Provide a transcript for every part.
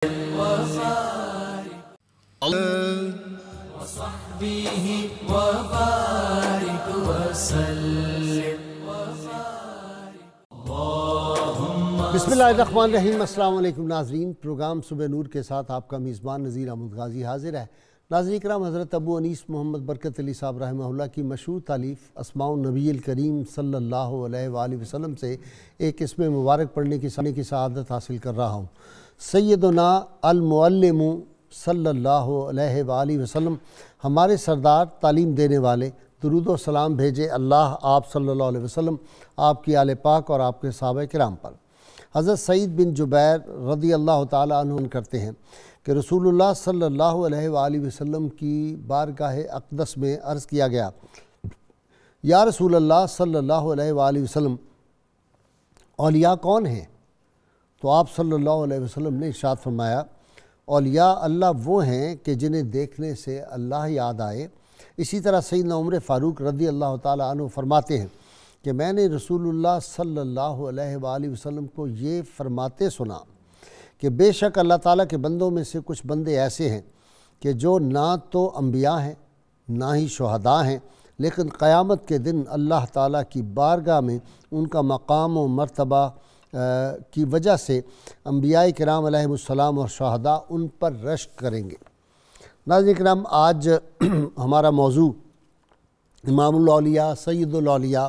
بسمillahirrahmanirrahim۔ السلام علیکم ناظرین، پروگرام صبح نور کے ساتھ آپ کا میزبان نذیر احمد غازی حاضر ہے۔ ناظرین کرام، حضرت ابو انیس محمد برکت علی صاحب رحمہ اللہ کی مشہور تالیف اسماء النبی الکریم صلی اللہ علیہ وآلہ وسلم سے ایک اسم مبارک پڑھنے کی سعادت حاصل کر رہا ہوں۔ سیدنا المعلم صلی اللہ علیہ وآلہ وسلم، ہمارے سردار، تعلیم دینے والے، درود و سلام بھیجے اللہ آپ صلی اللہ علیہ وسلم، آپ کی آل پاک اور آپ کے صحابہ کرام پر۔ حضرت سعید بن جبیر رضی اللہ تعالیٰ عنہ کرتے ہیں کہ رسول اللہ صلی اللہ علیہ وآلہ وسلم کی بارگاہ اقدس میں عرض کیا گیا، یا رسول اللہ صلی اللہ علیہ وآلہ وسلم، اولیاء کون ہیں؟ تو آپ صلی اللہ علیہ وسلم نے ارشاد فرمایا، اولیاء اللہ وہ ہیں کہ جنہیں دیکھنے سے اللہ یاد آئے۔ اسی طرح سیدنا عمر فاروق رضی اللہ تعالیٰ عنہ فرماتے ہیں کہ میں نے رسول اللہ صلی اللہ علیہ وآلہ وسلم کو یہ فرماتے سنا کہ بے شک اللہ تعالیٰ کے بندوں میں سے کچھ بندے ایسے ہیں کہ جو نہ تو انبیاء ہیں نہ ہی شہداء ہیں، لیکن قیامت کے دن اللہ تعالیٰ کی بارگاہ میں ان کا مقام و مرتبہ کی وجہ سے انبیاء کرام علیہم السلام اور شہداء ان پر رشک کریں گے۔ ناظرین کرام، آج ہمارا موضوع امام الاولیاء سید الاولیاء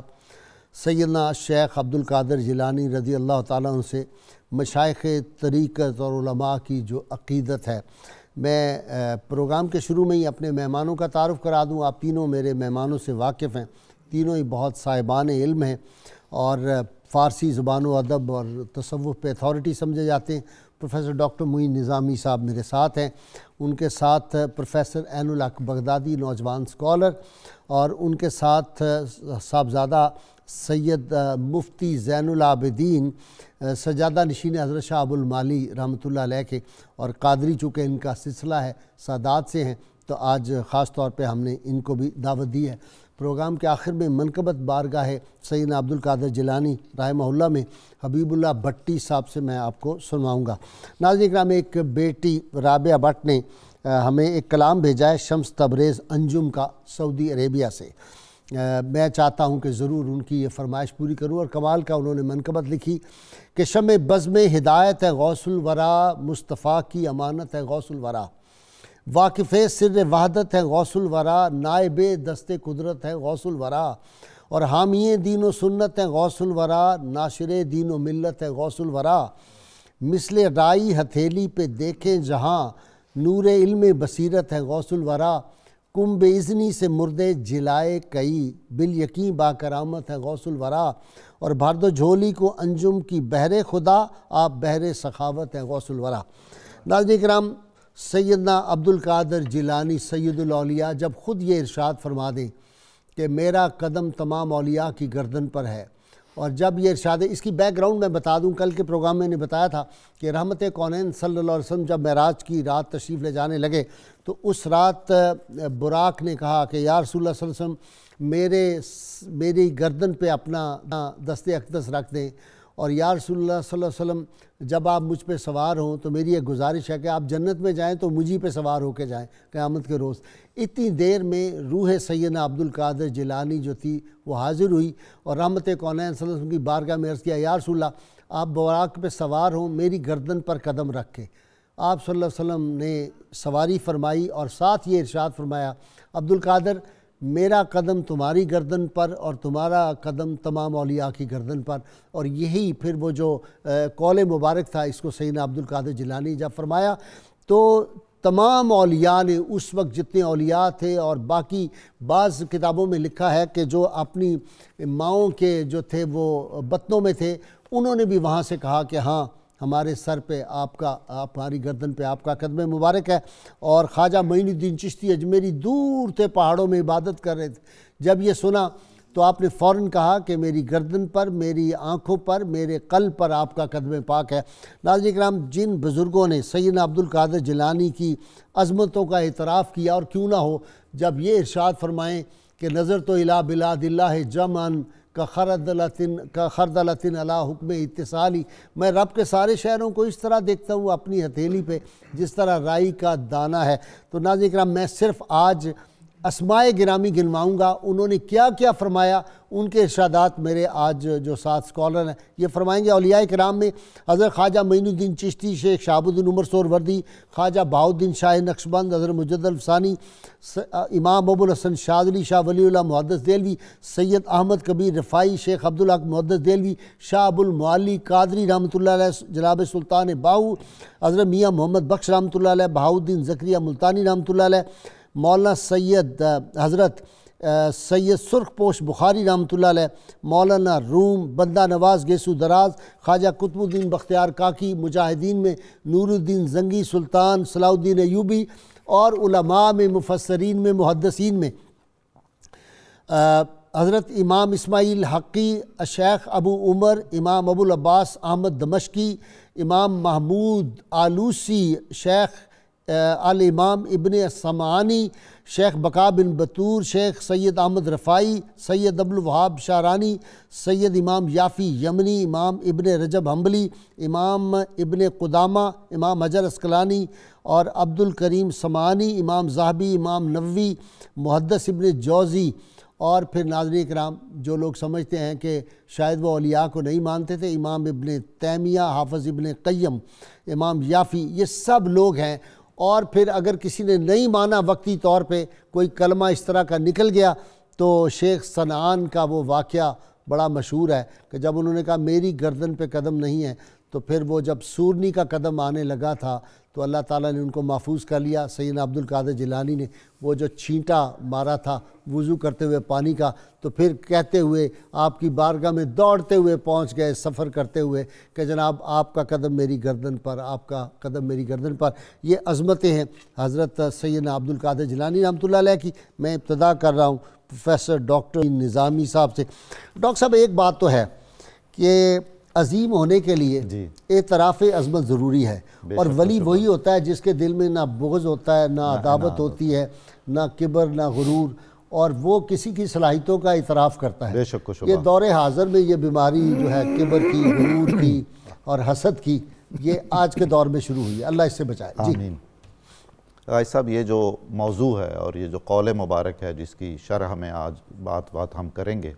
سیدنا شیخ عبد القادر جیلانی رضی اللہ تعالیٰ عنہ سے مشائخ طریقت اور علماء کی جو عقیدت ہے۔ میں پروگرام کے شروع میں ہی اپنے مہمانوں کا تعارف کرا دوں۔ آپ تینوں میرے مہمانوں سے واقف ہیں، تینوں ہی بہت صاحبان علم ہیں اور فارسی زبان و ادب اور تصوف پہ اتھارٹی سمجھے جاتے ہیں۔ پروفیسر ڈاکٹر معین نظامی صاحب میرے ساتھ ہیں، ان کے ساتھ پروفیسر عین الحق بغدادی نوجوان اسکالر، اور ان کے ساتھ صاحبزادہ سید مفتی زین العابدین سجادہ نشین حضرت شاہ ابو المعالی رحمۃ اللہ علیہ کے، اور قادری چونکہ ان کا سلسلہ ہے سادات سے ہیں، تو آج خاص طور پہ ہم نے ان کو بھی دعوت دی ہے۔ پروگرام کے آخر میں منقبت بارگاہ سیدنا عبد القادر جیلانی رحمہ اللہ میں حبیب اللہ بھٹی صاحب سے میں آپ کو سنواؤں گا۔ ناظرین کرام، ایک بیٹی رابعہ بٹ نے ہمیں ایک کلام بھیجا ہے شمس تبریز انجم کا، سعودی عربیہ سے۔ میں چاہتا ہوں کہ ضرور ان کی یہ فرمائش پوری کروں، اور کمال کا انہوں نے منقبت لکھی کہ شمع بزم ہدایت ہے غوث الورا، مصطفیٰ کی امانت ہے غوث الورا، واقف سر وحدت ہے غوث الورا، نائب دست قدرت ہے غوث الورا، اور حامی دین و سنت ہے غوث الورا، ناشر دین و ملت ہے غوث الورا، مثل رائی ہتھیلی پہ دیکھیں جہاں نور علم بصیرت ہے غوث الورا، کم بے اذنی سے مردے جلائے کئی، بالیقین با کرامت ہے غوث الورا، اور بھر دو جھولی کو انجم کی بحر خدا، آپ بحر سخاوت ہے غوث الورا۔ ناظرین کرام، سیدنا عبد القادر جیلانی سید الاولیاء جب خود یہ ارشاد فرما دیں کہ میرا قدم تمام اولیاء کی گردن پر ہے، اور جب یہ ارشاد ہے، اس کی بیک گراؤنڈ میں بتا دوں، کل کے پروگرام میں نے بتایا تھا کہ رحمت کونین صلی اللہ علیہ وسلم جب معراج کی رات تشریف لے جانے لگے تو اس رات براق نے کہا کہ یا رسول اللہ صلی اللہ علیہ وسلم میری گردن پہ اپنا دست اقدس رکھ دیں، اور یا رسول اللہ صلی اللہ علیہ وسلم جب آپ مجھ پہ سوار ہوں تو میری ایک گزارش ہے کہ آپ جنت میں جائیں تو مجھے پہ سوار ہو کے جائیں قیامت کے روز۔ اتنی دیر میں روح سیدنا عبد القادر جیلانی جو تھی وہ حاضر ہوئی، اور رحمت کونین صلی اللہ علیہ وسلم کی بارگاہ میں عرض کیا، یا رسول اللہ آپ براق پہ سوار ہوں، میری گردن پر قدم رکھ کے۔ آپ صلی اللہ علیہ وسلم نے سواری فرمائی اور ساتھ یہ ارشاد فرمایا، عبد القادر میرا قدم تمہاری گردن پر اور تمہارا قدم تمام اولیاء کی گردن پر۔ اور یہی پھر وہ جو قول مبارک تھا، اس کو سیدنا عبد القادر جیلانی جب فرمایا تو تمام اولیاء نے اس وقت جتنے اولیاء تھے، اور باقی بعض کتابوں میں لکھا ہے کہ جو اپنی ماؤں کے جو تھے وہ بطنوں میں تھے، انہوں نے بھی وہاں سے کہا کہ ہاں ہمارے سر پہ ہماری گردن پہ آپ کا قدم مبارک ہے۔ اور خواجہ معین الدین چشتی اجمیری دور تھے، پہاڑوں میں عبادت کر رہے تھے، جب یہ سنا تو آپ نے فوراً کہا کہ میری گردن پر، میری آنکھوں پر، میرے قلب پر آپ کا قدم پاک ہے۔ ناظرین کرام، جن بزرگوں نے سیدنا عبد القادر جیلانی کی عظمتوں کا اعتراف کیا، اور کیوں نہ ہو، جب یہ ارشاد فرمائیں کہ نظر تو الی بلاد اللہ جمعاً کا خردلتن علی حکم اتصالی، میں رب کے سارے شہروں کو اس طرح دیکھتا ہوں اپنی ہتھیلی پہ جس طرح رائی کا دانہ ہے۔ تو ناظرین کرام، میں صرف آج اسماء گرامی گنواؤں گا، انہوں نے کیا کیا فرمایا، ان کے ارشادات میرے آج جو ساتھ اسکالر ہیں یہ فرمائیں گے۔ اولیاء کرام میں حضرت خواجہ معین الدین چشتی، شیخ شہاب الدین عمر سہروردی، خواجہ بہاؤالدین شاہ نقشبند، حضرت مجدد الفسانی، امام ابو الحسن شاذلی، شاہ ولی اللہ محدث دہلوی، سید احمد کبیر رفاعی، شیخ عبدالحق محدث دہلوی، شاہ ابو المعلی قادری رحمۃ اللہ علیہ، جناب سلطان باہو، حضرت میاں محمد بخش رحمۃ اللہ علیہ، بہاؤالدین زکریا ملتانی رحمۃ اللہ علیہ، مولانا سید حضرت سید سرخ پوش بخاری رحمۃ اللہ علیہ، مولانا روم بندہ نواز گیسو دراز، خواجہ قطب الدین بختیار کاکی، مجاہدین میں نور الدین زنگی، سلطان صلاح الدین ایوبی، اور علماء میں مفسرین میں محدثین میں حضرت امام اسماعیل حقی، شیخ ابو عمر، امام ابو العباس احمد دمشقی، امام محمود آلوسی، شیخ الامام ابن سمعانی، شیخ بقا بن بطور، شیخ سید احمد رفاعی، سید عبدالوہاب شارانی، سید امام یافی یمنی، امام ابن رجب حنبلی، امام ابن قدامہ، امام حجر اسقلانی اور عبد الکریم سمعانی، امام ذہبی، امام نووی، محدث ابن جوزی۔ اور پھر ناظرین کرام، جو لوگ سمجھتے ہیں کہ شاید وہ اولیاء کو نہیں مانتے تھے، امام ابن تیمیہ، حافظ ابن قیم، امام یافی، یہ سب لوگ ہیں۔ اور پھر اگر کسی نے نہیں مانا وقتی طور پہ، کوئی کلمہ اس طرح کا نکل گیا، تو شیخ صنعان کا وہ واقعہ بڑا مشہور ہے کہ جب انہوں نے کہا میری گردن پہ قدم نہیں ہے، تو پھر وہ جب سورنی کا قدم آنے لگا تھا تو اللہ تعالیٰ نے ان کو محفوظ کر لیا۔ سیدنا عبد القادر جیلانی نے وہ جو چھینٹا مارا تھا وضو کرتے ہوئے پانی کا، تو پھر کہتے ہوئے آپ کی بارگاہ میں دوڑتے ہوئے پہنچ گئے، سفر کرتے ہوئے کہ جناب آپ کا قدم میری گردن پر، آپ کا قدم میری گردن پر۔ یہ عظمتیں ہیں حضرت سیدنا عبد القادر جیلانی رحمۃ اللہ علیہ کی۔ میں ابتدا کر رہا ہوں پروفیسر ڈاکٹر نظامی صاحب سے۔ ڈاکٹر صاحب، ایک بات تو ہے کہ عظیم ہونے کے لیے اعتراف عظمت ضروری ہے، اور ولی وہی ہوتا ہے جس کے دل میں نہ بغض ہوتا ہے، نہ عداوت ہوتی ہے، نہ کبر، نہ غرور، اور وہ کسی کی صلاحیتوں کا اعتراف کرتا ہے۔ یہ دور حاضر میں یہ بیماری جو ہے کبر کی، غرور کی اور حسد کی، یہ آج کے دور میں شروع ہوئی ہے، اللہ اس سے بچائے۔ آمین۔ غازی صاحب، یہ جو موضوع ہے اور یہ جو قول مبارک ہے جس کی شرح میں آج بات ہم کریں گے،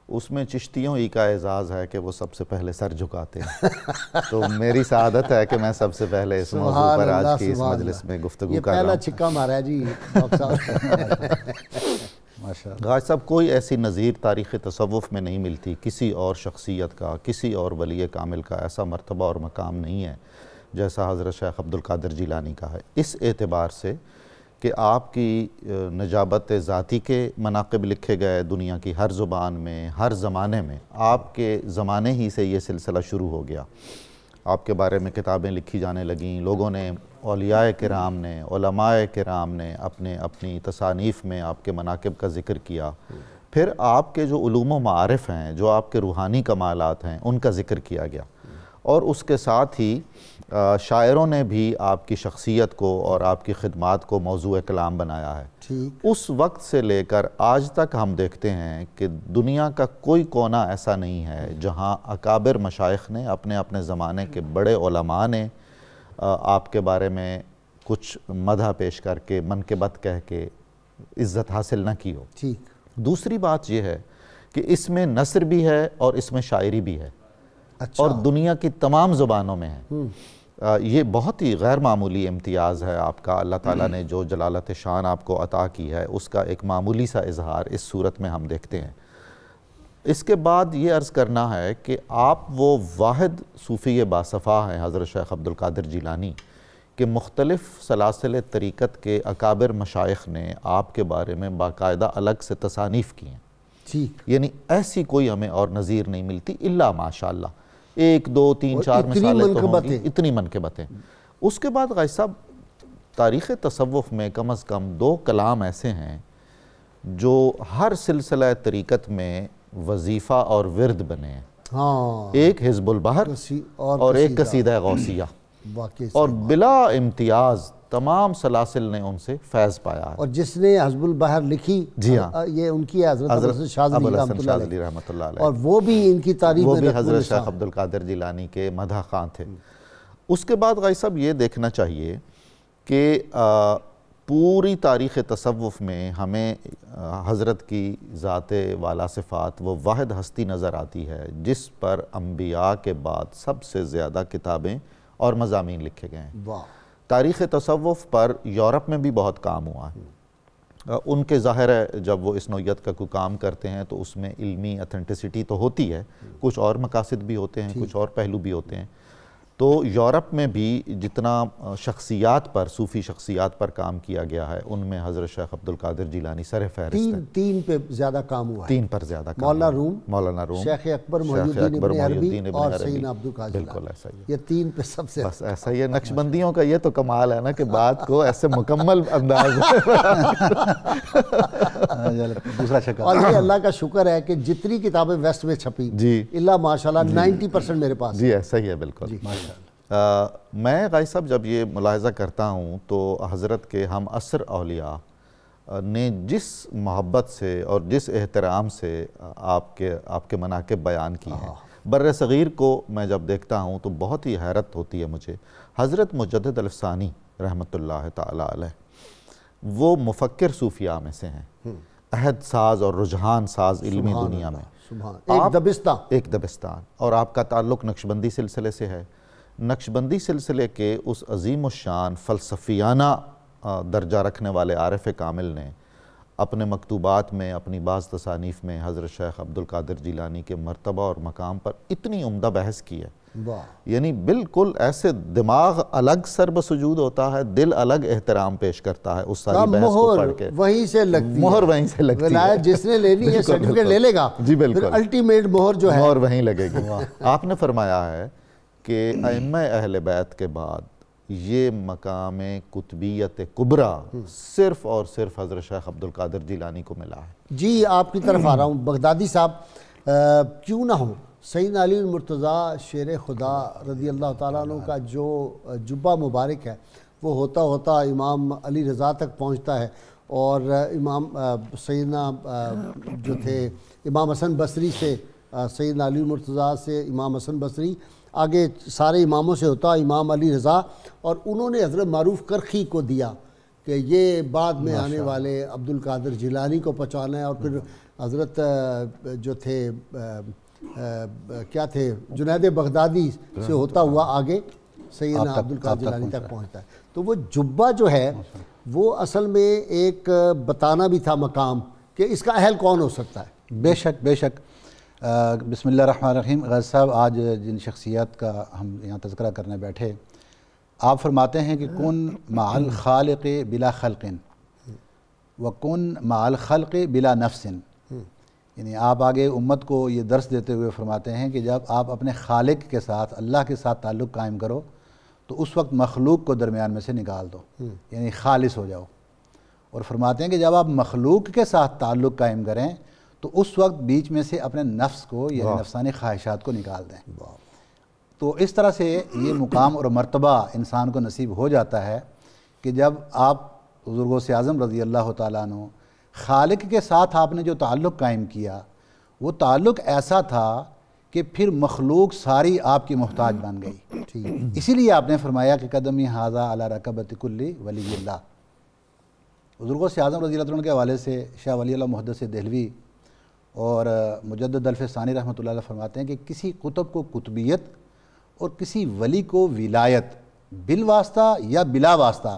اس میں چشتیوں ہی کا اعزاز ہے کہ وہ سب سے پہلے سر جھکاتے ہیں۔ تو میری سعادت ہے کہ میں سب سے پہلے اس موضوع پر آج کی اس مجلس میں گفتگو کر رہا ہوں۔ یہ پہلا چھکا مارا ہے جی ڈاکٹر صاحب۔ غازی صاحب، کوئی ایسی نظیر تاریخ تصوف میں نہیں ملتی، کسی اور شخصیت کا، کسی اور ولی کامل کا ایسا مرتبہ اور مقام نہیں ہے جیسا حضرت شیخ عبد القادر جیلانی کا ہے، اس اعتبار سے کہ آپ کی نجابت ذاتی کے مناقب لکھے گئے دنیا کی ہر زبان میں، ہر زمانے میں۔ آپ کے زمانے ہی سے یہ سلسلہ شروع ہو گیا، آپ کے بارے میں کتابیں لکھی جانے لگیں، لوگوں نے، اولیاء کرام نے، علماء کرام نے اپنی تصانیف میں آپ کے مناقب کا ذکر کیا۔ پھر آپ کے جو علوم و معارف ہیں، جو آپ کے روحانی کمالات ہیں، ان کا ذکر کیا گیا، اور اس کے ساتھ ہی شاعروں نے بھی آپ کی شخصیت کو اور آپ کی خدمات کو موضوع کلام بنایا ہے۔ اس وقت سے لے کر آج تک ہم دیکھتے ہیں کہ دنیا کا کوئی کونا ایسا نہیں ہے جہاں اکابر مشائخ نے، اپنے زمانے کے بڑے علماء نے آپ کے بارے میں کچھ مدح پیش کر کے، منقبت کہہ کے عزت حاصل نہ کی ہو۔ دوسری بات یہ ہے کہ اس میں نثر بھی ہے اور اس میں شاعری بھی ہے، اور دنیا کی تمام زبانوں میں ہے۔ یہ بہت ہی غیر معمولی امتیاز ہے آپ کا، اللہ تعالیٰ نے جو جلالت شان آپ کو عطا کی ہے اس کا ایک معمولی سا اظہار اس صورت میں ہم دیکھتے ہیں۔ اس کے بعد یہ عرض کرنا ہے کہ آپ وہ واحد صوفی باصفا ہیں حضرت شیخ عبد القادر جیلانی کہ مختلف سلاسل طریقت کے اکابر مشائخ نے آپ کے بارے میں باقاعدہ الگ سے تصانیف کی ہیں، یعنی ایسی کوئی ہمیں اور نظیر نہیں ملتی الا ماشاءاللہ، 1 2 3 4 مثالیں تو ہوں گی، اتنی منقبتیں۔ اس کے بعد غازی صاحب، تاریخ تصوف میں کم از کم 2 کلام ایسے ہیں جو ہر سلسلہ طریقت میں وظیفہ اور ورد بنے ہیں، ایک حزب البحر اور ایک قصیدہ غوثیہ، اور بلا امتیاز تمام سلاسل نے ان سے فیض پایا ہے۔ اور جس نے حزب البحر لکھی جی ہاں یہ ان کی ہے حضرت ابو الحسن شاذلی رحمۃ اللہ علیہ، اور وہ بھی ان کی تاریخ وہ میں بھی حضرت شیخ عبد القادر جیلانی کے مدح خواں تھے۔ اس کے بعد غازی صاحب یہ دیکھنا چاہیے کہ پوری تاریخ تصوف میں ہمیں حضرت کی ذات والا صفات وہ واحد ہستی نظر آتی ہے جس پر انبیاء کے بعد سب سے زیادہ کتابیں اور مضامین لکھے گئے ہیں۔ تاریخ تصوف پر یورپ میں بھی بہت کام ہوا ہے۔ ان کے ظاہر ہے جب وہ اس نوعیت کا کوئی کام کرتے ہیں تو اس میں علمی اتھینٹسٹی تو ہوتی ہے، کچھ اور مقاصد بھی ہوتے ہیں، کچھ اور پہلو بھی ہوتے ہیں۔ تو یورپ میں بھی جتنا شخصیات پر، صوفی شخصیات پر کام کیا گیا ہے، ان میں حضرت شیخ عبد القادر جیلانی سر فہرست ہے۔ تین پہ زیادہ کام ہوا ہے، تین پر زیادہ کام، مولانا روم، شیخ اکبر محی الدین ابن عربی اور سیدنا عبد القادر جیلانی۔ بالکل ایسا ہی ہے، یہ تین پہ سب سے بس ایسا ہی ہے۔ نقشبندیوں کا یہ تو کمال ہے نا کہ بات کو ایسے مکمل انداز دوسرا شکل۔ اور یہ اللہ کا شکر ہے کہ جتنی کتابیں ویسٹ میں چھپی جی اللہ ماشاءاللہ 90% میرے پاس جی ایسا ہی ہے بالکل۔ میں غازی صاحب جب یہ ملاحظہ کرتا ہوں تو حضرت کے ہم عصر اولیاء نے جس محبت سے اور جس احترام سے آپ کے مناقب بیان کی ہیں، بر صغیر کو میں جب دیکھتا ہوں تو بہت ہی حیرت ہوتی ہے مجھے۔ حضرت مجدد الفسانی رحمۃ اللہ تعالی علیہ وہ مفکر صوفیاء میں سے ہیں، عہد ساز اور رجحان ساز علمی دنیا میں، ایک دبستان، اور آپ کا تعلق نقشبندی سلسلے سے ہے۔ نقشبندی سلسلے کے اس عظیم الشان فلسفیانہ درجہ رکھنے والے عارف کامل نے اپنے مکتوبات میں، اپنی بعض تصانیف میں حضرت شیخ عبد القادر جیلانی کے مرتبہ اور مقام پر اتنی عمدہ بحث کی ہے، یعنی بالکل ایسے دماغ الگ سر بسجود ہوتا ہے، دل الگ احترام پیش کرتا ہے اس ساری بحث کو پڑھ کے۔ وہیں سے لگتی ہے، مہر وہیں سے لگتی ہے، ولایت جس نے لینی ہے سرٹیفکیٹ لے لے گا، جی بالکل، الٹیمیٹ مہر جو ہے مہر وہیں لگے گی۔ آپ نے فرمایا ہے کہ ائمہ اہل بیت کے بعد یہ مقام قطبیت کبریٰ صرف اور صرف حضرت شیخ عبد القادر جیلانی کو ملا ہے۔ جی آپ کی طرف آ رہا ہوں بغدادی صاحب، کیوں نہ ہو سیدنا علی المرتضیٰ شیر خدا رضی اللہ تعالیٰ عنہ کا جو جبہ مبارک ہے وہ ہوتا ہوتا امام علی رضا تک پہنچتا ہے، اور امام سیدنا جو تھے امام حسن بصری سے، سیدنا علی المرتضیٰ سے امام حسن بصری، آگے سارے اماموں سے ہوتا امام علی رضا، اور انہوں نے حضرت معروف کرخی کو دیا کہ یہ بعد میں آنے والے عبد القادر جیلانی کو پہنچانا ہے، اور پھر حضرت جو تھے کیا تھے جنید بغدادی سے ہوتا ہوا آگے سیدنا عبد القادر جیلانی تک پہنچتا ہے۔ تو وہ جبہ جو ہے وہ اصل میں ایک بتانا بھی تھا مقام کہ اس کا اہل کون ہو سکتا ہے۔ بے شک بے شک۔ بسم اللہ الرحمن الرحیم۔ غازی صاحب آج جن شخصیات کا ہم یہاں تذکرہ کرنے بیٹھے، آپ فرماتے ہیں کہ کن مع الخالق بلا خلق وکن مع الخلق بلا نفس، یعنی آپ آگے امت کو یہ درس دیتے ہوئے فرماتے ہیں کہ جب آپ اپنے خالق کے ساتھ، اللہ کے ساتھ تعلق قائم کرو تو اس وقت مخلوق کو درمیان میں سے نکال دو، یعنی خالص ہو جاؤ۔ اور فرماتے ہیں کہ جب آپ مخلوق کے ساتھ تعلق قائم کریں تو اس وقت بیچ میں سے اپنے نفس کو، یعنی نفسانی خواہشات کو نکال دیں۔ تو اس طرح سے یہ مقام اور مرتبہ انسان کو نصیب ہو جاتا ہے کہ جب آپ حضور غوث اعظم رضی اللہ تعالیٰ عنہ خالق کے ساتھ آپ نے جو تعلق قائم کیا، وہ تعلق ایسا تھا کہ پھر مخلوق ساری آپ کی محتاج بن گئی۔ اسی لیے آپ نے فرمایا کہ قدمی ھذا علی رکبۃ کل ولی اللہ۔ حضور غوث اعظم رضی اللہ عنہ کے حوالے سے شاہ ولی اللہ محدث دہلوی اور مجدد الفسانی رحمۃ اللہ علیہ فرماتے ہیں کہ کسی قطب کو قطبیت اور کسی ولی کو ولایت بالواسطہ یا بلا واسطہ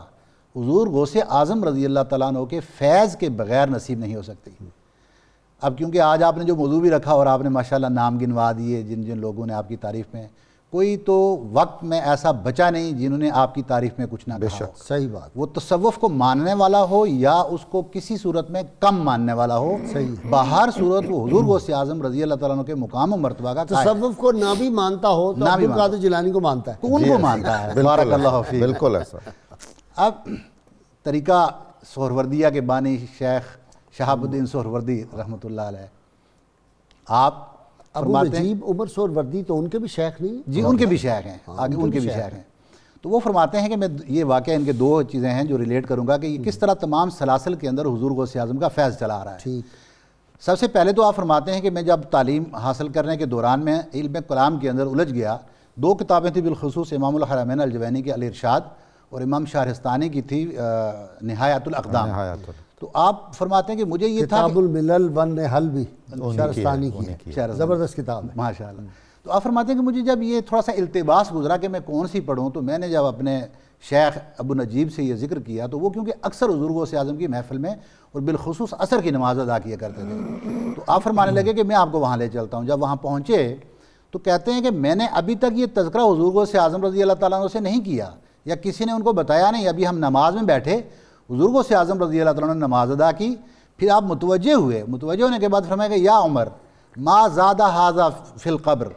حضور غوث اعظم رضی اللہ تعالیٰ عنہ کے فیض کے بغیر نصیب نہیں ہو سکتی۔ اب کیونکہ آج آپ نے جو موضوع بھی رکھا اور آپ نے ماشاءاللہ نام گنوا دیے جن جن لوگوں نے آپ کی تعریف میں، کوئی تو وقت میں ایسا بچا نہیں جنہوں نے آپ کی تعریف میں کچھ نہ کہا ہو۔ صحیح بات، وہ تصوف کو ماننے والا ہو یا اس کو کسی صورت میں کم ماننے والا ہو، بہر صورت وہ حضور غوث اعظم رضی اللہ تعالیٰ عنہ کے مقام و مرتبہ کا تصوف کو نہ بھی مانتا ہو تو عبد القادر جیلانی کو مانتا ہے، ان کو مانتا ہے۔ بارک اللہ فیک۔ بالکل ایسا۔ اب طریقہ سہروردیہ کے بانی شیخ شہاب الدین سہروردی رحمۃ اللہ علیہ، آپ ابو نجیب عمر سہروردی تو ان کے بھی شیخ نہیں؟ جی ان کے بھی شیخ ہیں، آگے ان کے بھی شیخ ہیں۔ تو وہ فرماتے ہیں کہ میں یہ واقعہ ان کے دو چیزیں ہیں جو ریلیٹ کروں گا کہ یہ کس طرح تمام سلاسل کے اندر حضور غوث اعظم کا فیض چلا آ رہا ہے۔ سب سے پہلے تو آپ فرماتے ہیں کہ میں جب تعلیم حاصل کرنے کے دوران میں علم کلام کے اندر الجھ گیا، دو کتابیں تھیں بالخصوص امام الحرمین الجوینی کی الارشاد اور امام شہرستانی کی تھی نہایت الاقدام۔ تو آپ فرماتے ہیں کہ مجھے یہ تھا کتاب الملل ون حل بھی شہرستانی کی ہے، زبردست کتاب ہے ماشاء اللہ۔ تو آپ فرماتے ہیں کہ مجھے جب یہ تھوڑا سا التباس گزرا کہ میں کون سی پڑھوں، تو میں نے جب اپنے شیخ ابو نجیب سے یہ ذکر کیا تو وہ کیونکہ اکثر حضور غوث اعظم کی محفل میں اور بالخصوص عصر کی نماز ادا کیا کرتے تھے، تو آپ فرمانے لگے کہ میں آپ کو وہاں لے چلتا ہوں۔ جب وہاں پہنچے تو کہتے ہیں کہ میں نے ابھی تک یہ تذکرہ حضور غوث اعظم رضی اللہ تعالیٰ عنہ سے نہیں کیا یا کسی نے ان کو بتایا نہیں۔ ابھی ہم نماز میں بیٹھے، حضور غوث اعظم رضی اللہ تعالیٰ عنہ نے نماز ادا کی، پھر آپ متوجہ ہوئے، متوجہ ہونے کے بعد فرمایا کہ یا عمر ما زادہ ھذا فی القبر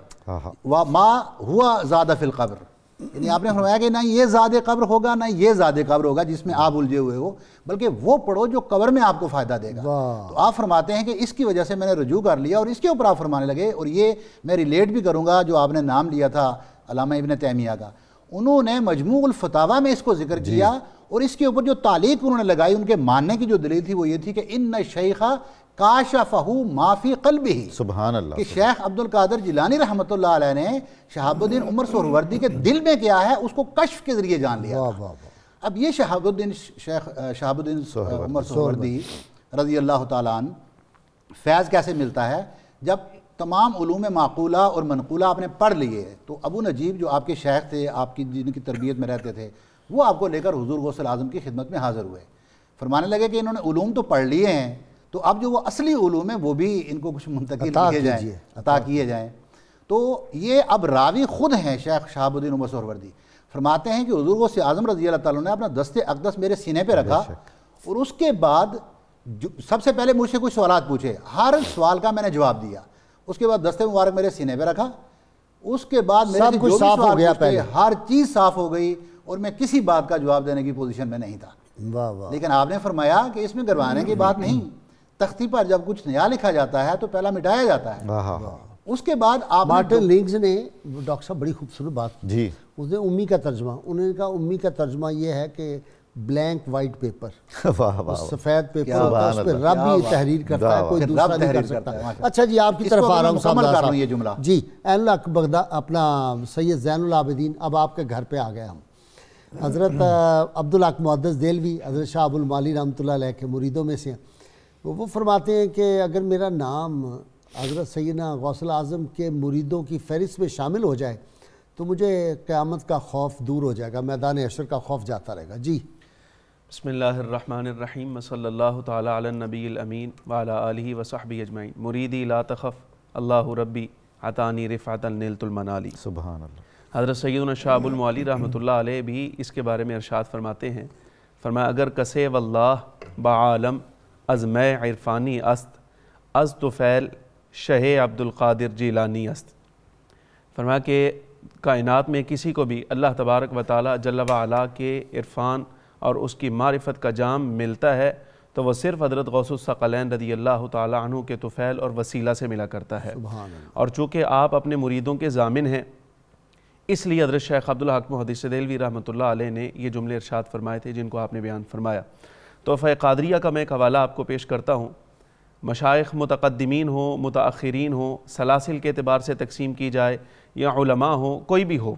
ما ہوا زادہ فی القبر، یعنی آپ نے فرمایا کہ نہ یہ زادِ قبر ہوگا نہ یہ زادِ قبر ہوگا جس میں آپ الجھے ہوئے ہو، بلکہ وہ پڑھو جو قبر میں آپ کو فائدہ دے گا۔ تو آپ فرماتے ہیں کہ اس کی وجہ سے میں نے رجوع کر لیا اور اس کے اوپر آپ فرمانے لگے، اور یہ میں ریلیٹ بھی کروں گا جو آپ نے نام لیا تھا علامہ ابن تیمیہ کا، انہوں نے مجموع الفتاویٰ میں اس کو ذکر کیا اور اس کے اوپر جو تعلیق انہوں نے لگائی، ان کے ماننے کی جو دلیل تھی وہ یہ تھی کہ ان الشیخ کاشفہ ما فی قلبہ، سبحان اللہ، کہ شیخ عبد القادر جیلانی رحمۃ اللہ علیہ نے شہاب الدین عمر سہروردی کے دل میں کیا ہے اس کو کشف کے ذریعے جان لیا۔ اب یہ شہاب الدین عمر سہروردی رضی اللہ تعالیٰ عنہ فیض کیسے ملتا ہے؟ جب تمام علوم معقولہ اور منقولہ آپ نے پڑھ لیے تو ابو نجیب جو آپ کے شیخ تھے، آپ کی جن کی تربیت میں رہتے تھے، وہ آپ کو لے کر حضور غوث اعظم کی خدمت میں حاضر ہوئے، فرمانے لگے کہ انہوں نے علوم تو پڑھ لیے ہیں، تو اب جو وہ اصلی علوم ہیں وہ بھی ان کو کچھ منتقل کیے جائیں، عطا کیے جائیں۔ تو یہ اب راوی خود ہیں شیخ شہاب الدین عمر سہروردی، فرماتے ہیں کہ حضور غوث اعظم رضی اللہ تعالیٰ نے اپنا دست اقدس میرے سینے پہ رکھا اور اس کے بعد سب سے پہلے مجھ سے کچھ سوالات پوچھے، ہر سوال کا میں نے جواب دیا، اس کے بعد دست مبارک میرے سینے پہ رکھا، اس کے بعد میرے سے جو بھی سوال پوچھے ہر چیز صاف ہو گئی اور میں کسی بات کا جواب دینے کی پوزیشن میں نہیں تھا۔ لیکن آپ نے فرمایا کہ اس میں گروانے کی بات نہیں، تختی پر جب کچھ نیا لکھا جاتا ہے تو پہلا مٹایا جاتا ہے، اس کے بعد آپ مارٹن لینگز نے ڈاکٹر صاحب بڑی خوبصورت بات جی، اس نے امی کا ترجمہ، انہوں نے کہا امی کا ترجمہ یہ ہے کہ بلینک وائٹ پیپر، سفید پیپر ہوتا ہے، اس پہ رب ہی تحریر کرتا ہے، کوئی دوسرا نہیں کر سکتا۔ اچھا جی، آپ کی طرف آ رہا ہوں صاحب جی، این الحق بغداد اپنا سید زین العابدین، اب آپ کے گھر پہ آ گئے ہم، حضرت عبدالحق محدث دہلوی حضرت شاہ ابو المعالی رحمۃ اللہ علیہ کے مریدوں میں سے ہیں، وہ فرماتے ہیں کہ اگر میرا نام حضرت سیدنا غوث اعظم کے مریدوں کی فہرست میں شامل ہو جائے تو مجھے قیامت کا خوف دور ہو جائے گا، میدان حشر کا خوف جاتا رہے گا۔ جی بسم اللہ الرحمن الرحیم، صلی اللہ تعالی علی النبی الامین وعلی آلہ وصحبہ اجمعین۔ مریدی لا تخف اللہ ربی عطانی رفعتا نلت المنالی۔ سبحان اللہ۔ حضرت سیدنا شاہ ابو المعالی رحمۃ اللہ علیہ بھی اس کے بارے میں ارشاد فرماتے ہیں، فرمایا اگر کسے واللہ بعالم از میں عرفانی است از طفیل شہ عبد القادر جیلانی است۔ فرمایا کہ کائنات میں کسی کو بھی اللہ تبارک و تعالی جل وعلا کے عرفان اور اس کی معرفت کا جام ملتا ہے تو وہ صرف حضرت غوث الثقلین رضی اللہ تعالی عنہ کے طفیل اور وسیلہ سے ملا کرتا ہے، اور چونکہ آپ اپنے مریدوں کے ضامن ہیں اس لیے حضرت شیخ عبدالحق محدث دہلوی رحمۃ اللہ علیہ نے یہ جملے ارشاد فرمائے تھے جن کو آپ نے بیان فرمایا۔ تحفہ قادریہ کا میں ایک حوالہ آپ کو پیش کرتا ہوں، مشائخ متقدمین ہوں متاخرین ہوں، سلاسل کے اعتبار سے تقسیم کی جائے یا علماء ہوں، کوئی بھی ہو،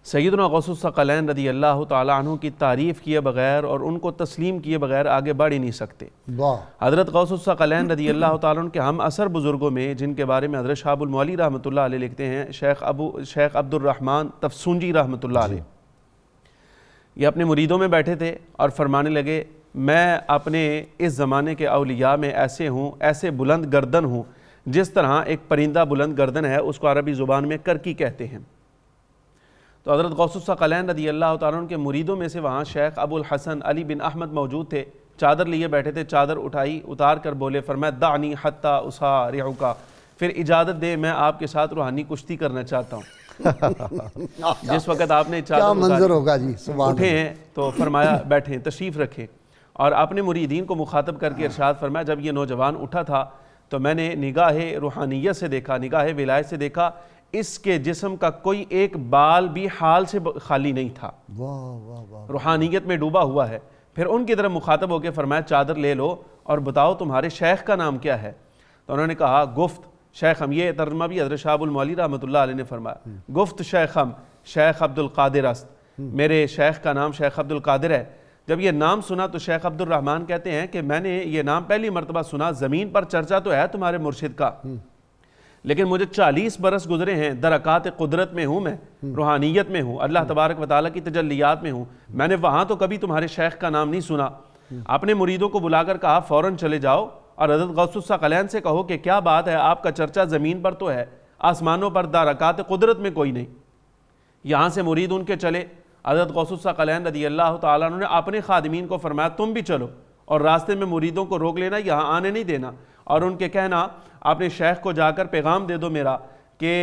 سیدنا غوث الثقلین رضی اللہ تعالیٰ عنہ کی تعریف کیے بغیر اور ان کو تسلیم کیے بغیر آگے بڑھ ہی نہیں سکتے۔ حضرت غوث الثقلین رضی اللہ تعالیٰ عنہ کے ہم اثر بزرگوں میں جن کے بارے میں حضرت شاہ ابو المعالی رحمۃ اللہ علیہ لکھتے ہیں، شیخ عبد الرحمن تفسونجی رحمۃ اللہ علیہ، یہ اپنے مریدوں میں بیٹھے تھے اور فرمانے لگے میں اپنے اس زمانے کے اولیاء میں ایسے ہوں، ایسے بلند گردن ہوں جس طرح ایک پرندہ بلند گردن ہے، اس کو عربی زبان میں کرکی کہتے ہیں۔ تو حضرت غوث الثقلین رضی اللہ تعالیٰ عنہ کے مریدوں میں سے وہاں شیخ ابو الحسن علی بن احمد موجود تھے، چادر لیے بیٹھے تھے، چادر اٹھائی، اتار کر بولے، فرمایا دعنی حتی اسارعک، پھر اجازت دے میں آپ کے ساتھ روحانی کشتی کرنا چاہتا ہوں۔ جس وقت آپ نے چادر اٹھے ہیں تو فرمایا بیٹھیں، تشریف رکھیں، اور اپنے مریدین کو مخاطب کر کے ارشاد فرمایا جب یہ نوجوان اٹھا تھا تو میں نے نگاہ روحانیت سے دیکھا، نگاہ ولایت سے دیکھا، اس کے جسم کا کوئی ایک بال بھی حال سے خالی نہیں تھا، روحانیت میں ڈوبا ہوا ہے۔ پھر ان کی طرف مخاطب ہو کے فرمایا چادر لے لو اور بتاؤ تمہارے شیخ کا نام کیا ہے؟ تو انہوں نے کہا گفت شیخ ہم، یہ ترجمہ بھی حضرت شاہ ابو المعالی رحمۃ اللہ علیہ نے فرمایا، گفت شیخ ہم شیخ عبد القادر است، میرے شیخ کا نام شیخ عبد القادر ہے۔ جب یہ نام سنا تو شیخ عبد الرحمن کہتے ہیں کہ میں نے یہ نام پہلی مرتبہ سنا، زمین پر چرچا تو ہے تمہارے مرشد کا، لیکن مجھے 40 برس گزرے ہیں، درکات قدرت میں ہوں، میں روحانیت میں ہوں، اللہ تبارک و تعالیٰ کی تجلیات میں ہوں، میں نے وہاں تو کبھی تمہارے شیخ کا نام نہیں سنا۔ اپنے مریدوں کو بلا کر کہا فوراً چلے جاؤ اور حضرت غوث الثقلین سے کہو کہ کیا بات ہے، آپ کا چرچا زمین پر تو ہے، آسمانوں پر درکات قدرت میں کوئی نہیں۔ یہاں سے مرید ان کے چلے۔ حضرت غوث الثقلین رضی اللہ تعالیٰ عنہ نے اپنے خادمین کو فرمایا تم بھی چلو اور راستے میں مریدوں کو روک لینا، یہاں آنے نہیں دینا، اور ان کے کہنا اپنے شیخ کو جا کر پیغام دے دو میرا کہ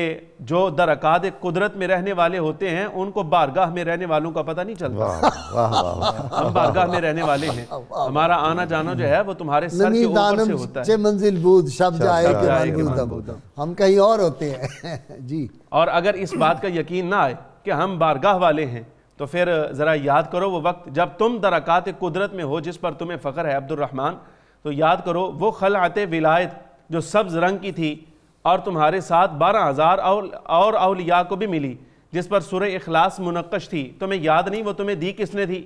جو درکات قدرت میں رہنے والے ہوتے ہیں ان کو بارگاہ میں رہنے والوں کا پتہ نہیں چلتا۔ ہم بارگاہ میں رہنے والے ہیں، ہمارا آنا جانا جو ہے وہ تمہارے سر کے اوپر سے ہوتا ہے۔ منزل بود شب جائے کہ ہم کہیں اور ہوتے ہیں۔ جی، اور اگر اس بات کا یقین نہ آئے کہ ہم بارگاہ والے ہیں تو پھر ذرا یاد کرو وہ وقت جب تم درکات قدرت میں ہو جس پر تمہیں فخر ہے عبد الرحمن، تو یاد کرو وہ خلعت ولایت جو سبز رنگ کی تھی اور تمہارے ساتھ 12,000 اور اولیاء کو بھی ملی، جس پر سورہ اخلاص منقش تھی، تمہیں یاد نہیں وہ تمہیں دی کس نے تھی؟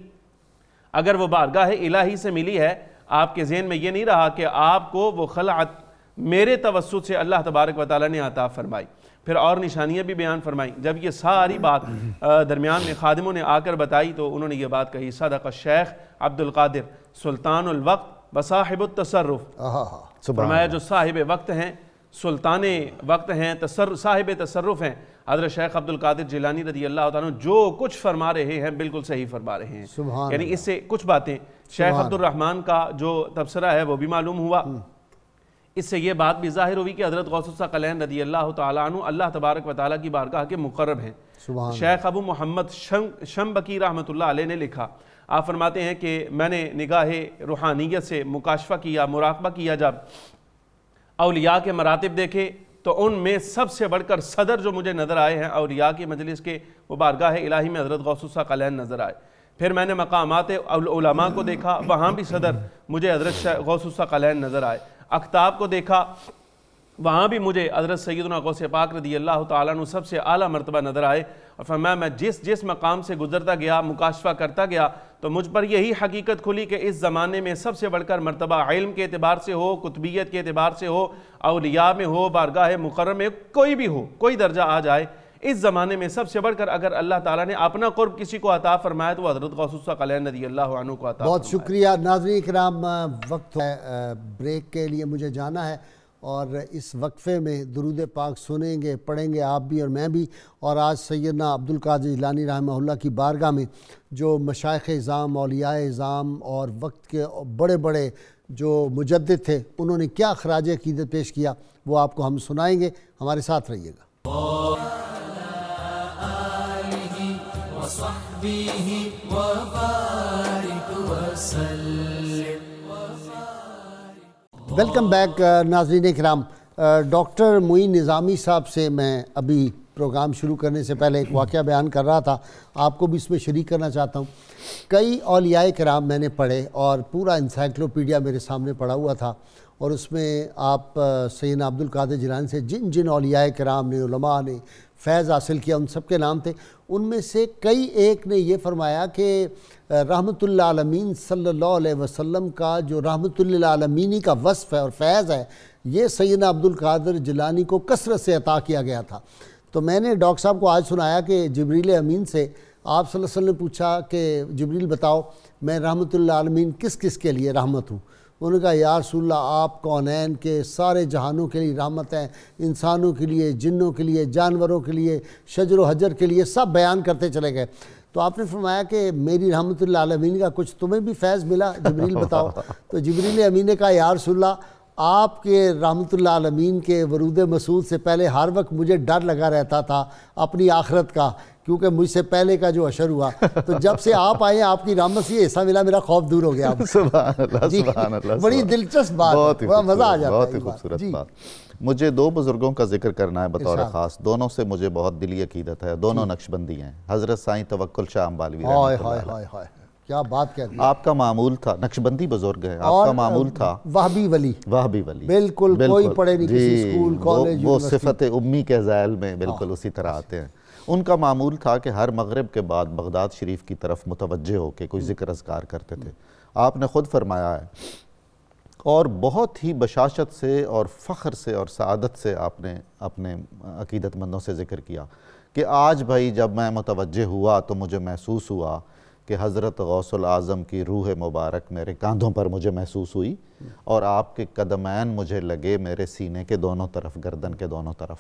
اگر وہ بارگاہ الہی سے ملی ہے، آپ کے ذہن میں یہ نہیں رہا کہ آپ کو وہ خلعت میرے توسط سے اللہ تبارک و تعالیٰ نے عطا فرمائی۔ پھر اور نشانیاں بھی بیان فرمائی۔ جب یہ ساری بات درمیان میں خادموں نے آ کر بتائی تو انہوں نے یہ بات کہی صدق الشیخ عبد القادر سلطان الوقت وصاحب التصرف، فرمایا جو صاحب وقت ہیں، سلطان وقت ہیں، صاحب تصرف ہیں، حضرت شیخ عبد القادر جیلانی رضی اللہ تعالیٰ عنہ جو کچھ فرما رہے ہیں بالکل صحیح فرما رہے ہیں۔ یعنی اس سے کچھ باتیں شیخ عبد الرحمن کا جو تبصرہ ہے وہ بھی معلوم ہوا، اس سے یہ بات بھی ظاہر ہوئی کہ حضرت غوث الثقلین رضی اللہ تعالیٰ عنہ اللہ تبارک و تعالیٰ کی بارگاہ کے مقرب ہیں۔ شیخ ابو محمد شمبکی رحمۃ اللہ علیہ نے لکھا، آپ فرماتے ہیں کہ میں نے نگاہ روحانیت سے مکاشفہ کیا، مراقبہ کیا، جب اولیاء کے مراتب دیکھے تو ان میں سب سے بڑھ کر صدر جو مجھے نظر آئے ہیں اولیاء کی مجلس کے، وہ بارگاہ الہی میں حضرت غوث الثقلین نظر آئے۔ پھر میں نے مقامات علماء کو دیکھا، وہاں بھی صدر مجھے حضرت غوث الثقلین نظر آئے۔ اقطاب کو دیکھا، وہاں بھی مجھے حضرت سیدنا غوث پاک رضی اللہ تعالیٰ عنہ سب سے اعلیٰ مرتبہ نظر آئے، اور فرمایا میں جس مقام سے گزرتا گیا، مکاشفہ کرتا گیا، تو مجھ پر یہی حقیقت کھلی کہ اس زمانے میں سب سے بڑھ کر مرتبہ علم کے اعتبار سے ہو، قطبیت کے اعتبار سے ہو، اولیاء میں ہو، بارگاہ مقرب میں کوئی بھی ہو، کوئی درجہ آ جائے، اس زمانے میں سب سے بڑھ کر اگر اللہ تعالیٰ نے اپنا قرب کسی کو عطا فرمایا تو حضرت غوث الثقلین رضی اللہ عنہ کو عطا فرمایا۔ بہت شکریہ ناظرین کرام، وقت ہے بریک کے لیے مجھے جانا ہے، اور اس وقفے میں درود پاک سنیں گے، پڑھیں گے آپ بھی اور میں بھی، اور آج سیدنا عبد القادر جیلانی رحمہ اللہ کی بارگاہ میں جو مشائخ اعظام، اولیاء اعظام اور وقت کے بڑے بڑے جو مجدد تھے انہوں نے کیا خراج عقیدت پیش کیا وہ آپ کو ہم سنائیں گے، ہمارے ساتھ رہیے گا۔ ویلکم بیک ناظرین کرام، ڈاکٹر معین نظامی صاحب سے میں ابھی پروگرام شروع کرنے سے پہلے ایک واقعہ بیان کر رہا تھا، آپ کو بھی اس میں شریک کرنا چاہتا ہوں۔ کئی اولیاء کرام میں نے پڑھے اور پورا انسائکلوپیڈیا میرے سامنے پڑھا ہوا تھا، اور اس میں آپ سیدنا عبد القادر جیلانی سے جن اولیاء کرام نے، علماء نے فیض حاصل کیا ان سب کے نام تھے۔ ان میں سے کئی ایک نے یہ فرمایا کہ رحمت اللہ عالمین صلی اللہ علیہ وسلم کا جو رحمت للعالمینی کا وصف ہے اور فیض ہے، یہ سیدنا عبد القادر جیلانی کو کثرت سے عطا کیا گیا تھا۔ تو میں نے ڈاکٹر صاحب کو آج سنایا کہ جبریل امین سے آپ صلی اللہ علیہ وسلم نے پوچھا کہ جبریل بتاؤ میں رحمت اللہ عالمین کس کس کے لیے رحمت ہوں؟ انہوں نے کہا یا رسول اللہ آپ کونین کے سارے جہانوں کے لیے رحمت ہیں، انسانوں کے لیے، جنوں کے لیے، جانوروں کے لیے، شجر و حجر کے لیے، سب بیان کرتے چلے گئے۔ تو آپ نے فرمایا کہ میری رحمت اللہ عالمین کا کچھ تمہیں بھی فیض ملا؟ جبریل بتاؤ۔ تو جبریل امین نے کہا یا رسول اللہ آپ کے رحمۃ اللہ عالمین کے ورود مسعود سے پہلے ہر وقت مجھے ڈر لگا رہتا تھا اپنی آخرت کا، کیونکہ مجھ سے پہلے کا جو اشر ہوا، تو جب سے آپ آئے آپ کی رحمت سے یہ حصہ ملا، میرا خوف دور ہو گیا۔ سبحان اللہ، سبحان اللہ، بڑی دلچسپ بات، بڑا مزہ آ جاتا ہے، بہت ہی خوبصورت بات۔ مجھے دو بزرگوں کا ذکر کرنا ہے بطور خاص، دونوں سے مجھے بہت دلی عقیدت ہے، دونوں نقشبندی ہیں، حضرت سائیں توکل شاہ امبالوی رحمۃ اللہ علیہ۔ کیا بات کہہ دی آپ کا معمول تھا، نقشبندی بزرگ ہیں، آپ کا معمول تھا وہابی ولی، وہابی ولی، بالکل کوئی پڑھے نہیں کسی اسکول کالج، وہ صفت امی کے ذیل میں بالکل اسی طرح آتے ہیں۔ ان کا معمول تھا کہ ہر مغرب کے بعد بغداد شریف کی طرف متوجہ ہو کے کوئی ذکر اذکار کرتے تھے۔ آپ نے خود فرمایا ہے اور بہت ہی بشاشت سے اور فخر سے اور سعادت سے آپ نے اپنے عقیدت مندوں سے ذکر کیا کہ آج بھائی جب میں متوجہ ہوا تو مجھے محسوس ہوا کہ حضرت غوث العظم کی روح مبارک میرے کاندھوں پر مجھے محسوس ہوئی اور آپ کے قدمین مجھے لگے میرے سینے کے دونوں طرف، گردن کے دونوں طرف،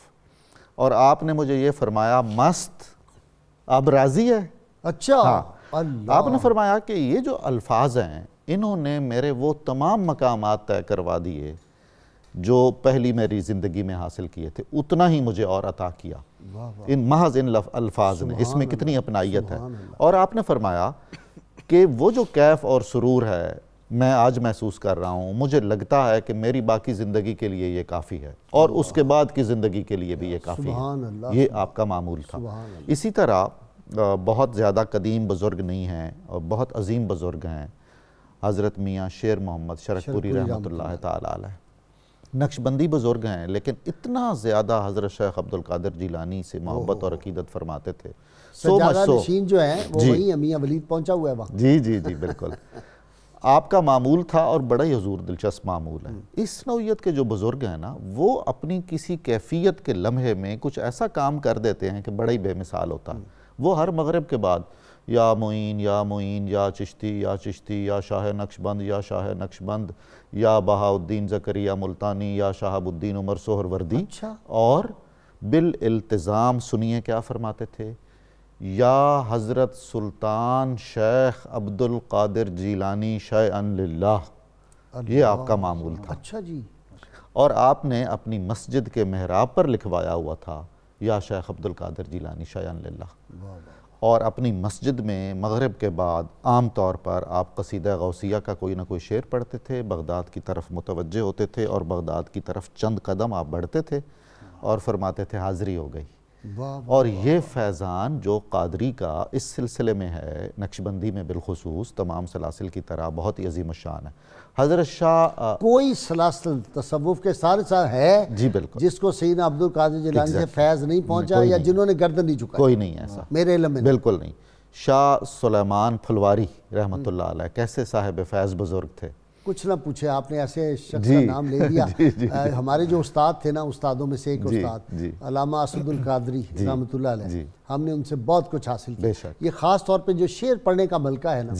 اور آپ نے مجھے یہ فرمایا مست اب راضی ہے؟ اچھا، اللہ، آپ نے فرمایا کہ یہ جو الفاظ ہیں انہوں نے میرے وہ تمام مقامات طے کروا دیے جو پہلی میری زندگی میں حاصل کیے تھے، اتنا ہی مجھے اور عطا کیا ان محض ان الفاظ نے۔ اس میں کتنی اپنائیت ہے۔ اور آپ نے فرمایا کہ وہ جو کیف اور سرور ہے میں آج محسوس کر رہا ہوں، مجھے لگتا ہے کہ میری باقی زندگی کے لیے یہ کافی ہے اور اس کے بعد کی زندگی کے لیے بھی یہ کافی ہے۔ یہ آپ کا معمول تھا۔ اسی طرح بہت زیادہ قدیم بزرگ نہیں ہیں اور بہت عظیم بزرگ ہیں، حضرت میاں شیر محمد شرک پوری رحمۃ اللہ تعالی علیہ، نقشبندی بزرگ ہیں لیکن اتنا زیادہ حضرت شیخ عبدالقادر جیلانی سے محبت اور عقیدت فرماتے تھے۔ سجادہ نشین جو ہے وہ وہیں میاں ولید پہنچا ہوا ہے وہاں۔ جی جی جی بالکل۔ آپ کا معمول تھا اور بڑا ہی حضور دلچسپ معمول ہے۔ اس نوعیت کے جو بزرگ ہیں نا وہ اپنی کسی کیفیت کے لمحے میں کچھ ایسا کام کر دیتے ہیں کہ بڑا ہی بے مثال ہوتا ہے۔ وہ ہر مغرب کے بعد یا معین یا معین یا چشتی یا چشتی یا شاہ نقشبند یا شاہ نقشبند یا بہاؤالدین زکریا ملتانی یا شہاب الدین عمر سہروردی، اور بالالتزام سنیے کیا فرماتے تھے، یا حضرت سلطان شیخ عبدالقادر جیلانی شیئن للہ۔ یہ آپ کا معمول تھا۔ اچھا جی۔ اور آپ نے اپنی مسجد کے محراب پر لکھوایا ہوا تھا یا شیخ عبدالقادر جیلانی شیئن للہ۔ اور اپنی مسجد میں مغرب کے بعد عام طور پر آپ قصیدہ غوثیہ کا کوئی نہ کوئی شعر پڑھتے تھے، بغداد کی طرف متوجہ ہوتے تھے اور بغداد کی طرف چند قدم آپ بڑھتے تھے اور فرماتے تھے حاضری ہو گئی۔ اور یہ فیضان جو قادری کا اس سلسلے میں ہے، نقشبندی میں بالخصوص تمام سلاسل کی طرح بہت ہی عظیم الشان ہے۔ حضرت شاہ کوئی سلاسل تصوف کے سارے ساتھ ہے جی بالکل جس کو سیدنا عبدالقادر جیلانی سے فیض نہیں پہنچا یا جنہوں نے گردن نہیں جھکائی؟ کوئی نہیں ایسا میرے علم میں، بالکل نہیں۔ شاہ سلیمان پھلواری رحمۃ اللہ علیہ کیسے صاحب فیض بزرگ تھے، کچھ نہ پوچھے آپ نے، ایسے شخص کا نام لے دیا۔ ہمارے جو استاد تھے نا، استادوں میں سے ایک استاد علامہ اسد القادری رحمۃ اللہ علیہ، ہم نے ان سے بہت کچھ حاصل کیا۔ یہ خاص طور پہ جو شعر پڑھنے کا ملکہ ہے نا،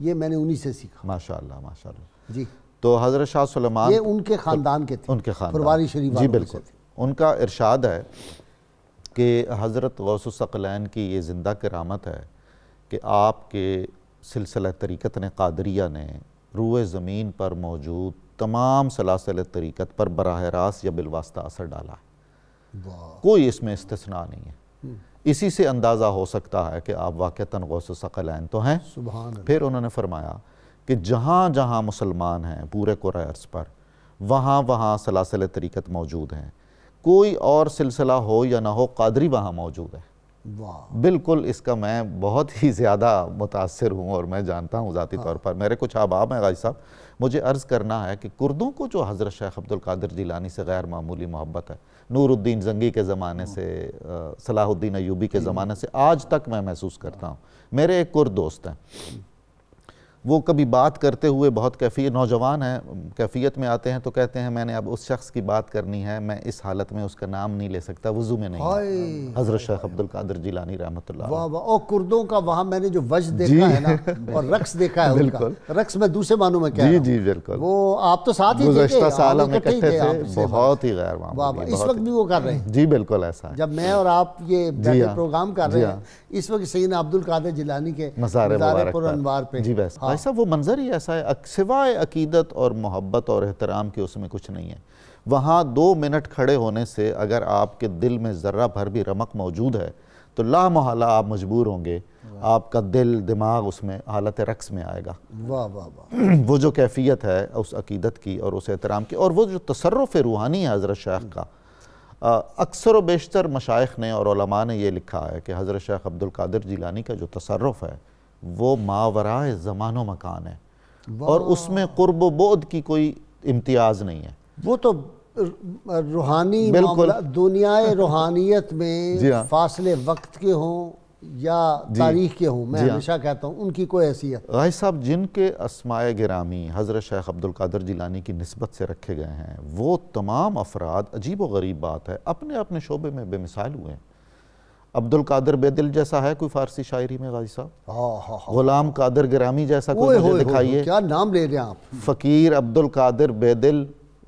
یہ میں نے انہی سے سیکھا۔ ماشاءاللہ ماشاءاللہ جی۔ تو حضرت شاہ سلیمان یہ ان کے خاندان کے تھے، ان کے خاندان، پھلواری شریف جی بالکل۔ ان کا ارشاد ہے کہ حضرت غوث الثقلین کی یہ زندہ کرامت ہے کہ آپ کے سلسلہ طریقت نے، قادریہ نے روئے زمین پر موجود تمام سلاسل طریقت پر براہ راست یا بالواسطہ اثر ڈالا ہے، کوئی اس میں استثناء نہیں ہے۔ اسی سے اندازہ ہو سکتا ہے کہ آپ واقعتاً غوث الثقلین تو ہیں۔ پھر انہوں نے فرمایا کہ جہاں جہاں مسلمان ہیں پورے کرۂ ارض پر، وہاں وہاں سلاسل طریقت موجود ہیں، کوئی اور سلسلہ ہو یا نہ ہو، قادری وہاں موجود ہے۔ بالکل اس کا میں بہت ہی زیادہ متاثر ہوں اور میں جانتا ہوں ذاتی طور پر، میرے کچھ احباب ہیں غازی صاحب، مجھے عرض کرنا ہے کہ کردوں کو جو حضرت شیخ عبدالقادر جیلانی سے غیر معمولی محبت ہے، نور الدین زنگی کے زمانے سے، صلاح الدین ایوبی کے زمانے سے آج تک میں محسوس کرتا ہوں۔ میرے ایک کرد دوست ہیں، وہ کبھی بات کرتے ہوئے بہت نوجوان ہیں، کیفیت میں آتے ہیں تو کہتے ہیں میں نے اب اس شخص کی بات کرنی ہے، میں اس حالت میں اس کا نام نہیں لے سکتا، وضو میں نہیں، حضرت شیخ عبدالقادر جیلانی رحمۃ اللہ۔ واہ واہ۔ اور کردوں کا وہاں میں نے جو وجد دیکھا ہے نا اور رقص دیکھا ہے ان کا، رقص میں دوسرے معنوں میں کہہ رہا ہوں، جی بالکل، وہ آپ تو ساتھ ہی گزشتہ سال ہم اکٹھے تھے، بہت ہی غیر معمولی۔ اس وقت بھی وہ کر رہے ہیں؟ جی بالکل ایسا ہے۔ جب میں اور آپ یہ بیٹھے پروگرام کر رہے ہیں، اس وقت سیدنا عبدالقادر جیلانی کے مزار پر انوار پہ بھائی صاحب وہ منظر ہی ایسا ہے، سوائے عقیدت اور محبت اور احترام کے اس میں کچھ نہیں ہے. وہاں 2 منٹ کھڑے ہونے سے اگر آپ کے دل میں ذرہ بھر بھی رمق موجود ہے تو لا محالہ آپ مجبور ہوں گے، آپ کا دل دماغ اس میں حالت رقص میں آئے گا. واہ واہ واہ. وہ جو کیفیت ہے اس عقیدت کی اور اس احترام کی، اور وہ جو تصرف روحانی ہے حضرت شیخ کا، اکثر و بیشتر مشائخ نے اور علماء نے یہ لکھا ہے کہ حضرت شیخ عبد القادر جیلانی کا جو تصرف ہے وہ ماورائے زمان و مکان ہے، اور اس میں قرب و بعد کی کوئی امتیاز نہیں ہے. وہ تو روحانی معاملہ، دنیائے روحانیت میں فاصلے وقت کے ہوں یا تاریخ کے ہوں، میں ہمیشہ کہتا ہوں ان کی کوئی حیثیت. غازی صاحب جن کے اسماء گرامی حضرت شیخ عبد القادر جیلانی کی نسبت سے رکھے گئے ہیں، وہ تمام افراد، عجیب و غریب بات ہے، اپنے اپنے شعبے میں بے مثال ہوئے ہیں. عبد القادر بے دل جیسا ہے کوئی فارسی شاعری میں غازی صاحب؟ غلام قادر گرامی جیسا کوئی مجھے دکھائیے. کیا نام لے رہے ہیں آپ؟ فقیر عبد القادر بے دل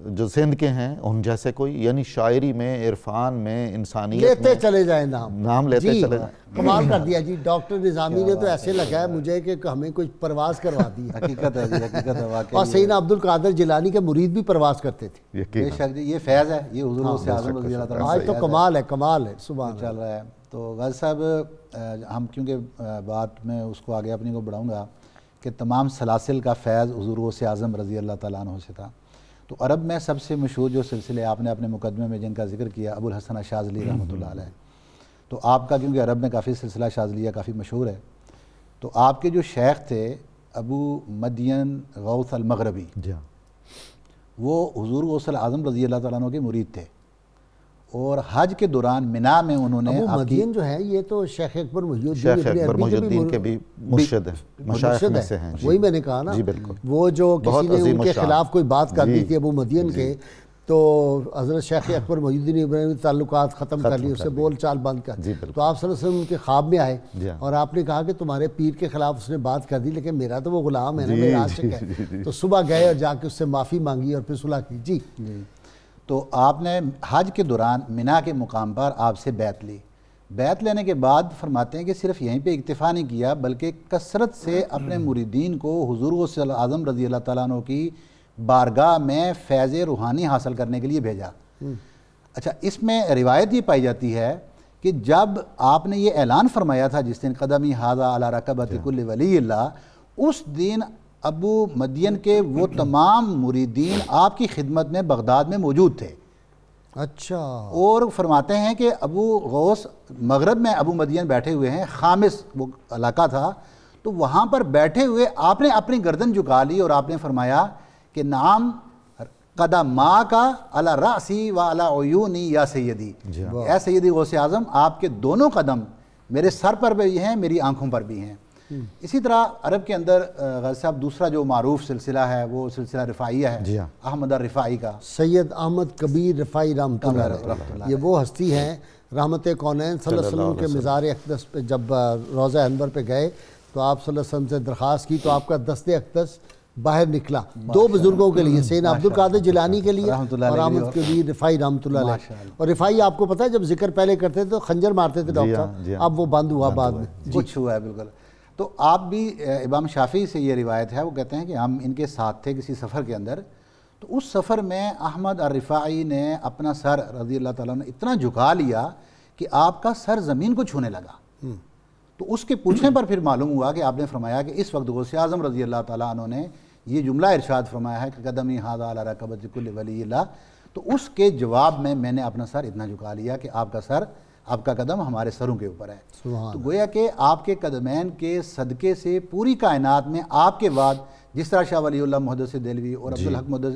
جو سندھ کے ہیں ان جیسے کوئی، یعنی شاعری میں، عرفان میں، انسانیت میں لیتے چلے جائیں نام لیتے چلے جائیں. کمال کر دیا جی. ڈاکٹر نظامی نے تو ایسے لگا ہے مجھے کہ ہمیں کوئی پرواز کروا دی. حقیقت ہے جی، حقیقت ہے واقعی. اور سیدنا عبد القادر جیلانی کے مرید بھی پرواز کرتے تھے. بے شک جی، یہ فیض ہے، یہ حضور غوث اعظم رضی اللہ تعالیٰ آج تو کمال ہے، کمال ہے، سبحان چل رہا ہے. تو غازی صاحب ہم کیونکہ بات میں اس کو آگے اپنی کو بڑھاؤں گا کہ تمام سلاسل کا فیض حضور غوث اعظم رضی اللہ تعالیٰ عنہ سے تھا. تو عرب میں سب سے مشہور جو سلسلے آپ نے اپنے مقدمے میں جن کا ذکر کیا، ابو الحسن الشاذلی رحمۃ اللہ علیہ، تو آپ کا کیونکہ عرب میں کافی سلسلہ شاذلیہ کافی مشہور ہے، تو آپ کے جو شیخ تھے ابو مدین غوث المغربی، وہ حضور غوث اعظم رضی اللہ تعالیٰ عنہ کے مرید تھے، اور حج کے دوران منا میں انہوں نے ابو مدین جو ہے یہ تو شیخ اکبر محی الدین کے بھی مرشد ہیں، مشائخ میں سے ہیں. وہی میں نے کہا نا، وہ جو کسی نے ان کے خلاف کوئی بات کر دی تھی ابو مدین کے، تو حضرت شیخ اکبر محی الدین ابراہیمی تعلقات ختم کر لی، اسے بول چال بند کر. تو آپ صلی اللہ علیہ وسلم ان کے خواب میں آئے اور آپ نے کہا کہ تمہارے پیر کے خلاف اس نے بات کر دی، لیکن میرا تو وہ غلام ہے نا، میرا عاشق ہے. تو صبح گئے اور جا کے اس سے معافی مانگی اور پھر صلح کی. جی تو آپ نے حج کے دوران منا کے مقام پر آپ سے بیعت لی. بیعت لینے کے بعد فرماتے ہیں کہ صرف یہیں پہ اکتفا نہیں کیا، بلکہ کثرت سے اپنے مریدین کو حضور غوث اعظم رضی اللہ تعالیٰ عنہ کی بارگاہ میں فیض روحانی حاصل کرنے کے لیے بھیجا. اچھا، اس میں روایت یہ پائی جاتی ہے کہ جب آپ نے یہ اعلان فرمایا تھا جس دن قدمی ھذا علی رکبۃ کل ولی اللہ، اس دن ابو مدین کے وہ تمام مریدین آپ کی خدمت میں بغداد میں موجود تھے. اچھا. اور فرماتے ہیں کہ ابو غوث مغرب میں ابو مدین بیٹھے ہوئے ہیں، خامس وہ علاقہ تھا، تو وہاں پر بیٹھے ہوئے آپ نے اپنی گردن جھکا لی اور آپ نے فرمایا کہ نعم قدما کا علی رأسی و علی عیونی یا سیدی، اے سیدی غوث اعظم، آپ کے دونوں قدم میرے سر پر بھی ہیں، میری آنکھوں پر بھی ہیں. اسی طرح عرب کے اندر غازی صاحب دوسرا جو معروف سلسلہ ہے وہ سلسلہ رفاعیہ ہے، احمد الرفاعی کا. سید احمد کبیر رفاعی رحمۃ اللہ علیہ، یہ وہ ہستی ہیں رحمت کونین صلی اللہ علیہ وسلم کے مزار اقدس پہ جب روضہ انور پہ گئے تو آپ صلی اللہ علیہ وسلم سے درخواست کی، تو آپ کا دست اقدس باہر نکلا 2 بزرگوں کے لیے، سیدنا عبد القادر جیلانی کے لیے اور احمد کبیر رفاعی رحمۃ اللہ علیہ. اور رفاعی آپ کو پتہ ہے جب ذکر پہلے کرتے تھے تو خنجر مارتے تھے ڈاکٹر صاحب، اب وہ بند ہوا بعد میں. کچھ ہوا ہے بالکل. تو آپ بھی امام شافعی سے یہ روایت ہے، وہ کہتے ہیں کہ ہم ان کے ساتھ تھے کسی سفر کے اندر، تو اس سفر میں احمد الرفاعی نے اپنا سر رضی اللہ تعالیٰ نے اتنا جھکا لیا کہ آپ کا سر زمین کو چھونے لگا. تو اس کے پوچھنے پر پھر معلوم ہوا کہ آپ نے فرمایا کہ اس وقت غوث اعظم رضی اللہ تعالیٰ عنہ نے یہ جملہ ارشاد فرمایا ہے کہ قدمی ھذا علی رکبۃ کل ولی اللہ، تو اس کے جواب میں نے اپنا سر اتنا جھکا لیا کہ آپ کا سر، آپ کا قدم ہمارے سروں کے اوپر ہے. تو گویا کہ آپ کے قدمین کے صدقے سے پوری کائنات میں آپ کے بعد جس طرح شاہ ولی اللہ محدث دہلوی اور عبدالحق محدث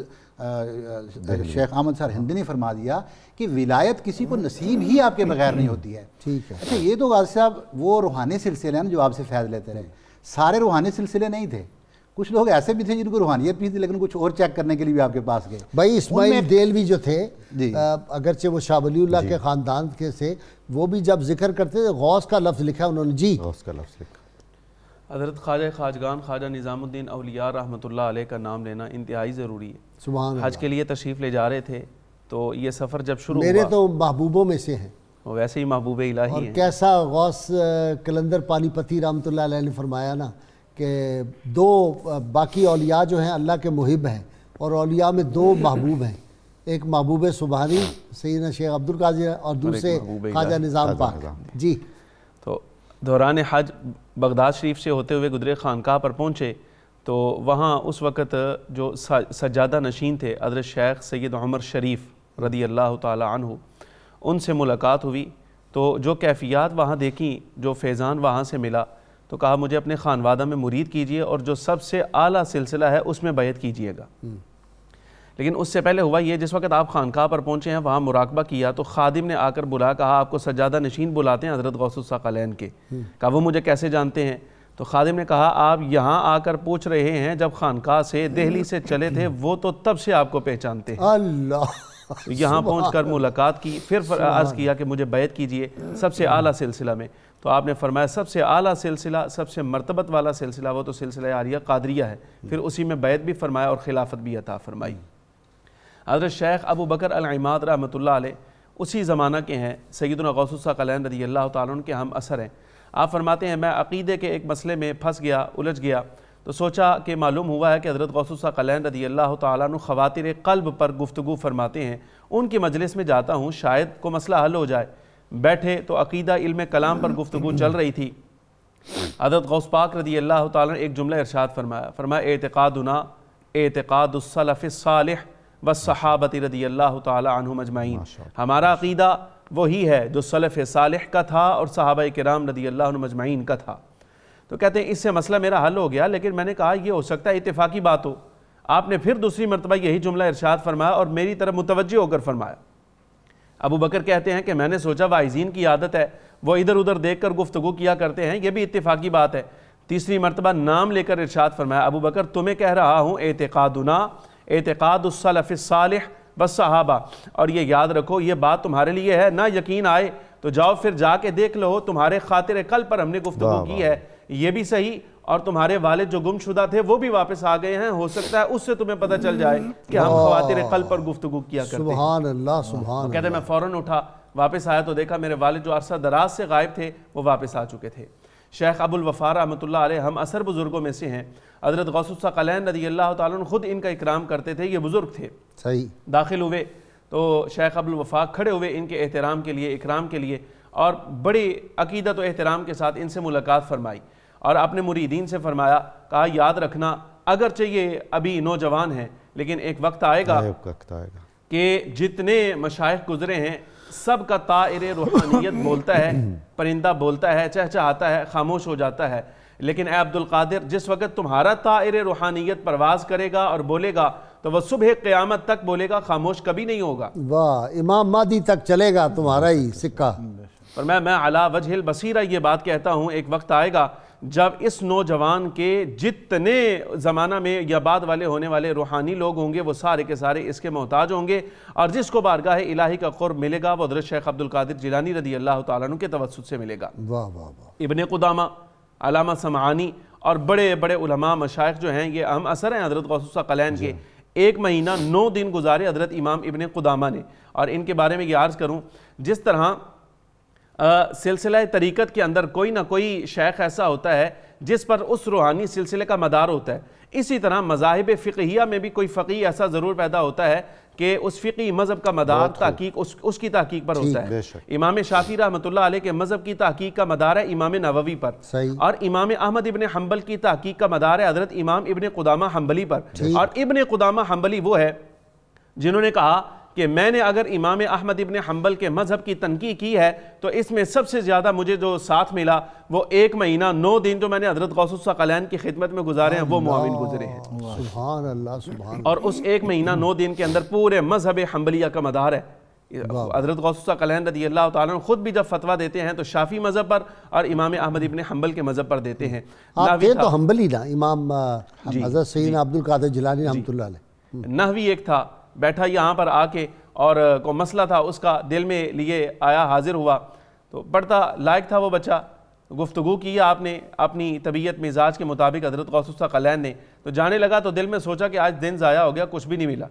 شیخ احمد سر ہندی نے فرما دیا کہ ولایت کسی کو نصیب ہی آپ کے بغیر نہیں ہوتی ہے. اچھا، یہ تو غازی صاحب وہ روحانی سلسلے ہیں جو آپ سے فیض لیتے رہے، سارے روحانی سلسلے نہیں تھے. کچھ لوگ ایسے بھی تھے جن کو روحانیت بھی تھی لیکن کچھ اور چیک کرنے کے لیے بھی آپ کے پاس گئے. بھائی اسماعیل دہلوی جو تھے اگرچہ وہ شاہ ولی اللہ کے خاندان کے سے، وہ بھی جب ذکر کرتے تھے غوث کا لفظ لکھا انہوں نے. جی غوث کا لفظ لکھا. حضرت خواجہ خواجگان خواجہ نظام الدین اولیاء رحمۃ اللہ علیہ کا نام لینا انتہائی ضروری ہے. سبحان اللہ. حج کے لیے تشریف لے جا رہے تھے تو یہ سفر جب شروع میرے تو محبوبوں میں سے ہیں، ویسے ہی محبوب الہی اور ہیں. کیسا غوث کلندر پانی پتی رحمۃ اللہ علیہ نے فرمایا نا کہ دو باقی اولیاء جو ہیں اللہ کے محب ہیں، اور اولیاء میں دو محبوب ہیں، ایک محبوب سبحانی سیدنا شیخ عبدالقادر اور دوسرے خواجہ نظام پاک۔ جی، تو دوران حج بغداد شریف سے ہوتے ہوئے گزرے خانقاہ پر پہنچے تو وہاں اس وقت جو سجادہ نشین تھے حضرت شیخ سید عمر شریف رضی اللہ تعالی عنہ، ان سے ملاقات ہوئی تو جو کیفیات وہاں دیکھیں، جو فیضان وہاں سے ملا، تو کہا مجھے اپنے خانوادہ میں مرید کیجئے اور جو سب سے اعلیٰ سلسلہ ہے اس میں بیعت کیجئے گا۔ لیکن اس سے پہلے ہوا یہ، جس وقت آپ خانقاہ پر پہنچے ہیں وہاں مراقبہ کیا تو خادم نے آ کر بلا، کہا آپ کو سجادہ نشین بلاتے ہیں حضرت غوث الثقلین کے۔ کہا وہ مجھے کیسے جانتے ہیں؟ تو خادم نے کہا آپ یہاں آ کر پوچھ رہے ہیں، جب خانقاہ سے دہلی سے چلے تھے وہ تو تب سے آپ کو پہچانتے ہیں۔ اللہ، یہاں پہنچ کر ملاقات کی، پھر عرض کیا کہ مجھے بیعت کیجئے سب سے اعلیٰ سلسلہ میں۔ تو آپ نے فرمایا سب سے اعلیٰ سلسلہ، سب سے مرتبت والا سلسلہ وہ تو سلسلہ عالیہ قادریہ ہے۔ پھر اسی میں بیعت بھی فرمایا اور خلافت بھی عطا فرمائی۔ حضرت شیخ ابو بکر العماد رحمۃ اللہ علیہ اسی زمانہ کے ہیں، سیدنا غوث الثقلین رضی اللہ تعالیٰ عنہ کے ہم اثر ہیں۔ آپ فرماتے ہیں میں عقیدے کے ایک مسئلے میں پھنس گیا، الجھ گیا، تو سوچا کہ معلوم ہوا ہے کہ حضرت غوث الثقلین رضی اللہ تعالیٰ عنہ خواتر قلب پر گفتگو فرماتے ہیں، ان کی مجلس میں جاتا ہوں شاید کو مسئلہ حل ہو جائے۔ بیٹھے تو عقیدہ علم کلام پر گفتگو چل رہی تھی۔ حضرت غوث پاک رضی اللہ تعالیٰ نے ایک جملہ ارشاد فرمایا اعتقادنا اعتقاد السلف الصالح والصحابہ رضی اللہ تعالیٰ عنہم اجمعین، ہمارا عقیدہ وہی ہے جو سلف صالح کا تھا اور صحابہ کرام رضی اللہ عنہم اجمعین کا تھا۔ تو کہتے ہیں اس سے مسئلہ میرا حل ہو گیا، لیکن میں نے کہا یہ ہو سکتا ہے اتفاقی بات ہو۔ آپ نے پھر دوسری مرتبہ یہی جملہ ارشاد فرمایا اور میری طرف متوجہ ہو کر فرمایا۔ ابو بکر کہتے ہیں کہ میں نے سوچا واعظین کی عادت ہے، وہ ادھر ادھر دیکھ کر گفتگو کیا کرتے ہیں، یہ بھی اتفاقی بات ہے۔ تیسری مرتبہ نام لے کر ارشاد فرمایا ابو بکر تمہیں کہہ رہا ہوں اعتقادنا اعتقاد السلف الصالح والصحابہ، اور یہ یاد رکھو یہ بات تمہارے لیے ہے، نہ یقین آئے تو جاؤ پھر جا کے دیکھ لو، تمہارے خاطر قلب پر ہم نے گفتگو کی ہے، یہ بھی صحیح، اور تمہارے والد جو گم شدہ تھے وہ بھی واپس آ گئے ہیں، ہو سکتا ہے اس سے تمہیں پتہ چل جائے کہ ہم خواتر قلب پر گفتگو کیا کرتے ہیں۔ سبحان اللہ، سبحان اللہ۔ کہتے ہیں میں فوراً اٹھا، واپس آیا تو دیکھا میرے والد جو عرصہ دراز سے غائب تھے وہ واپس آ چکے تھے۔ شیخ ابو الوفا رحمۃ اللہ علیہ ہم اثر بزرگوں میں سے ہیں، حضرت غوث الثقلین رضی اللہ تعالیٰ عنہ خود ان کا اکرام کرتے تھے، یہ بزرگ تھے۔ صحیح۔ داخل ہوئے تو شیخ ابو الوفا کھڑے ہوئے ان کے احترام کے لیے، اکرام کے لیے، اور بڑی عقیدت و احترام کے ساتھ ان سے ملاقات فرمائی اور اپنے مریدین سے فرمایا، کہا یاد رکھنا اگرچہ یہ ابھی نوجوان ہیں لیکن ایک وقت آئے گا کہ جتنے مشائخ گزرے ہیں سب کا طائر روحانیت بولتا ہے، پرندہ بولتا ہے، چہچہاتا ہے، خاموش ہو جاتا ہے، لیکن اے عبد القادر جس وقت تمہارا طائر روحانیت پرواز کرے گا اور بولے گا تو وہ صبح قیامت تک بولے گا، خاموش کبھی نہیں ہوگا۔ واہ، امام مہدی تک چلے گا تمہارا ہی سکہ۔ اور میں علی وجہ البصیرہ یہ بات کہتا ہوں، ایک وقت آئے گا جب اس نوجوان کے جتنے زمانہ میں یا بعد والے ہونے والے روحانی لوگ ہوں گے وہ سارے کے سارے اس کے محتاج ہوں گے، اور جس کو بارگاہ الہی کا قرب ملے گا وہ حضرت شیخ عبد القادر جیلانی رضی اللہ تعالیٰ عنہ کے توسط سے ملے گا۔ واہ واہ واہ۔ ابن قدامہ، علامہ سمعانی اور بڑے بڑے علماء مشائخ جو ہیں یہ اہم اثر ہیں حضرت غوث الثقلین کے۔ 1 مہینہ 9 دن گزارے حضرت امام ابن قدامہ نے، اور ان کے بارے میں یہ عرض کروں جس طرح سلسلہ طریقت کے اندر کوئی نہ کوئی شیخ ایسا ہوتا ہے جس پر اس روحانی سلسلے کا مدار ہوتا ہے، اسی طرح مذاہب فقہیہ میں بھی کوئی فقیہ ایسا ضرور پیدا ہوتا ہے کہ اس فقی مذہب کا مدار تحقیق اس کی تحقیق پر ہوتا ہے۔ امام شافعی رحمۃ اللہ علیہ کے مذہب کی تحقیق کا مدار ہے امام نووی پر، اور امام احمد ابن حنبل کی تحقیق کا مدار ہے حضرت امام ابن قدامہ حنبلی پر، اور ابن قدامہ حنبلی وہ ہے جنہوں نے کہا کہ میں نے اگر امام احمد ابن حنبل کے مذہب کی تنقیح کی ہے تو اس میں سب سے زیادہ مجھے جو ساتھ ملا وہ 1 مہینہ 9 دن جو میں نے حضرت غوث الثقلین کی خدمت میں گزارے ہیں وہ معاون گزرے ہیں۔ سبحان اللہ، سبحان اللہ۔ اور اس 1 مہینہ 9 دن کے اندر پورے مذہب حنبلیہ کا مدار ہے۔ حضرت غوث الثقلین رضی اللہ تعالیٰ عنہ خود بھی جب فتویٰ دیتے ہیں تو شافعی مذہب پر اور امام احمد ابن حنبل کے مذہب پر دیتے ہیں۔ آپ تھے تو حنبلی نا، امام حضرت سیدنا عبد القادر جیلانی رحمۃ اللہ علیہ۔ نحوی ایک تھا، بیٹھا یہاں پر آ کے اور کوئی مسئلہ تھا اس کا دل میں لیے آیا، حاضر ہوا، تو پڑھتا لائق تھا وہ بچہ، گفتگو کی آپ نے اپنی طبیعت مزاج کے مطابق حضرت غوث الثقلین نے، تو جانے لگا تو دل میں سوچا کہ آج دن ضائع ہو گیا، کچھ بھی نہیں ملا۔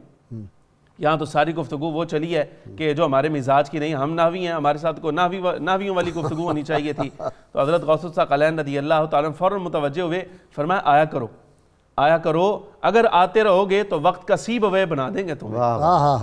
یہاں تو ساری گفتگو وہ چلی ہے کہ جو ہمارے مزاج کی نہیں، ہم نحوی ہیں، ہمارے ساتھ کوئی نحویوں والی گفتگو ہونی چاہیے تھی. تو حضرت غوث الثقلین رضی اللہ تعالیٰ فوراً متوجہ ہوئے، فرمایا آیا کرو، اگر آتے رہو گے تو وقت کا سی بوے بنا دیں گے تمہیں.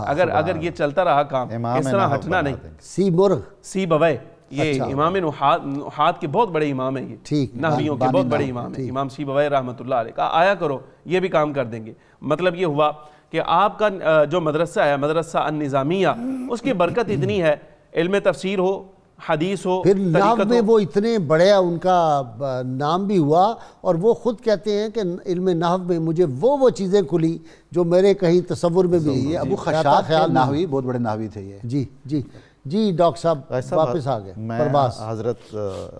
اگر یہ چلتا رہا کام اس طرح ہٹنا نہیں. سی بوے یہ امام نحات کے بہت بڑے امام ہیں، یہ نحویوں کے بہت بڑے امام ہیں، امام سیبویہ رحمۃ اللہ علیہ. کہا آیا کرو، یہ بھی کام کر دیں گے. مطلب یہ ہوا کہ آپ کا جو مدرسہ ہے، مدرسہ النظامیہ، اس کی برکت اتنی ہے، علم تفسیر ہو، حدیث ہو، پھر نحو میں وہ اتنے بڑے ان کا نام بھی ہوا، اور وہ خود کہتے ہیں کہ علم نحو میں مجھے وہ چیزیں کھلی جو میرے کہیں تصور میں بھی. یہ ابو خشاب نحوی بہت بڑے نحوی تھے یہ. جی ڈاکٹر صاحب واپس آ گئے. میں حضرت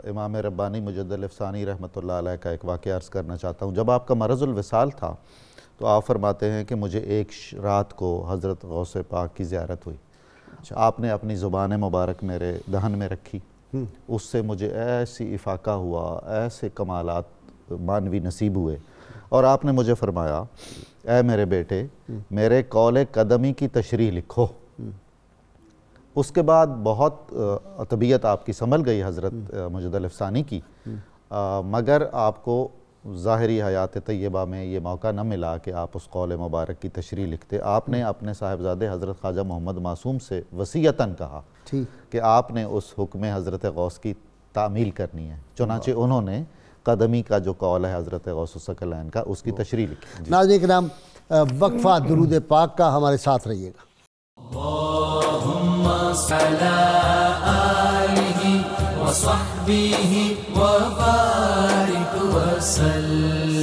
امام ربانی مجد الافسانی رحمۃ اللہ علیہ کا ایک واقعہ عرض کرنا چاہتا ہوں. جب آپ کا مرض الوصال تھا تو آپ فرماتے ہیں کہ مجھے ایک رات کو حضرت غوث پاک کی زیارت ہوئی. آپ نے اپنی زبان مبارک میرے دہن میں رکھی، اس سے مجھے ایسی افاقہ ہوا، ایسے کمالات مانوی نصیب ہوئے، اور آپ نے مجھے فرمایا اے میرے بیٹے میرے قول قدمی کی تشریح لکھو. اس کے بعد بہت طبیعت آپ کی سنبھل گئی حضرت مجد الافسانی کی، مگر آپ کو ظاہری حیات طیبہ میں یہ موقع نہ ملا کہ آپ اس قول مبارک کی تشریح لکھتے. آپ نے اپنے صاحبزادے حضرت خواجہ محمد معصوم سے وصیتاً کہا کہ آپ نے اس حکم حضرت غوث کی تعمیل کرنی ہے. چنانچہ انہوں نے قدمی کا جو قول ہے حضرت غوث الثقلین کا، اس کی تشریح لکھی. ناظرین کرام، وقفہ درود پاک کا ہمارے ساتھ رہیے گا. اللہم صلی آلہ وصحبہ وبارک وسلم.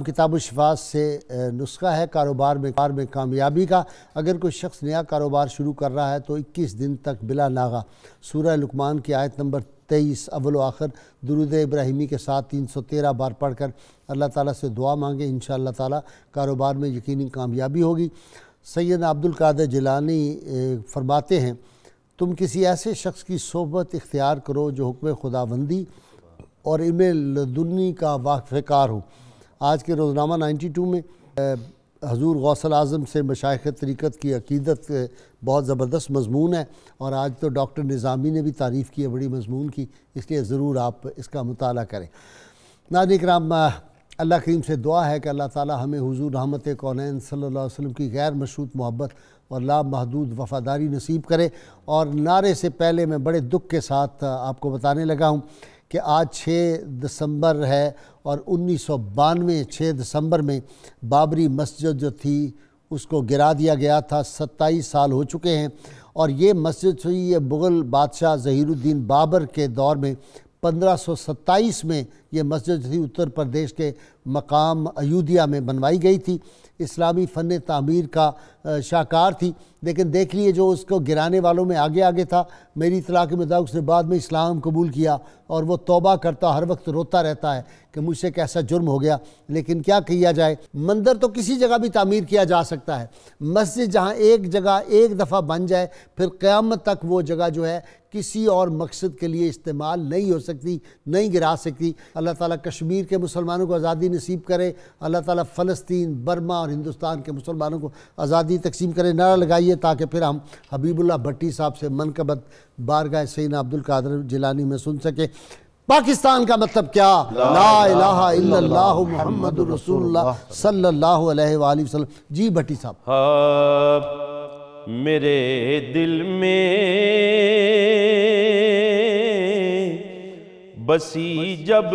کتاب الشفاء سے نسخہ ہے کاروبار میں کامیابی کا. اگر کوئی شخص نیا کاروبار شروع کر رہا ہے تو 21 دن تک بلا ناغہ سورہ لقمان کی آیت نمبر 23 اول و آخر درود ابراہیمی کے ساتھ 313 بار پڑھ کر اللہ تعالیٰ سے دعا مانگیں. انشاءاللہ تعالیٰ کاروبار میں یقینی کامیابی ہوگی. سید عبد القادر جیلانی فرماتے ہیں تم کسی ایسے شخص کی صحبت اختیار کرو جو حکم خداوندی اور علم لدنی کا واقف کار ہو. آج کے روزنامہ 92 میں حضور غوث الاعظم سے مشائخ طریقت کی عقیدت بہت زبردست مضمون ہے، اور آج تو ڈاکٹر نظامی نے بھی تعریف کی ہے بڑی مضمون کی، اس لیے ضرور آپ اس کا مطالعہ کریں. ناظرین کرام، اللہ کریم سے دعا ہے کہ اللہ تعالی ہمیں حضور رحمت کونین صلی اللہ علیہ وسلم کی غیر مشروط محبت اور لامحدود وفاداری نصیب کرے. اور نعرے سے پہلے میں بڑے دکھ کے ساتھ آپ کو بتانے لگا ہوں کہ آج 6 دسمبر ہے، اور 1992 6 دسمبر میں بابری مسجد جو تھی اس کو گرا دیا گیا تھا. 27 سال ہو چکے ہیں، اور یہ مسجد ہوئی یہ مغل بادشاہ ظہیر الدین بابر کے دور میں 1527 میں یہ مسجد تھی، اتر پردیش کے مقام ایودھیا میں بنوائی گئی تھی. اسلامی فن تعمیر کا شاہکار تھی، لیکن دیکھ لیے جو اس کو گرانے والوں میں آگے تھا. میری اطلاع کے مطابق اس نے بعد میں اسلام قبول کیا، اور وہ توبہ کرتا ہر وقت روتا رہتا ہے کہ مجھ سے کیسا جرم ہو گیا. لیکن کیا کیا جائے، مندر تو کسی جگہ بھی تعمیر کیا جا سکتا ہے، مسجد جہاں ایک جگہ ایک دفعہ بن جائے پھر قیامت تک وہ جگہ جو ہے کسی اور مقصد کے لیے استعمال نہیں ہو سکتی، نہیں گرا سکتی. اللہ تعالیٰ کشمیر کے مسلمانوں کو آزادی نصیب کرے، اللہ تعالیٰ فلسطین، برما اور ہندوستان کے مسلمانوں کو آزادی تقسیم کرے. نعرہ لگائیے تاکہ پھر ہم حبیب اللہ بھٹی صاحب سے منقبت بارگاہ سیدنا عبد القادر جیلانی میں سن سکیں. پاکستان کا مطلب کیا؟ لا الہ الا اللہ محمد رسول اللہ صلی اللہ علیہ وآلہ وسلم. جی بھٹی صاحب. میرے دل میں بسی جب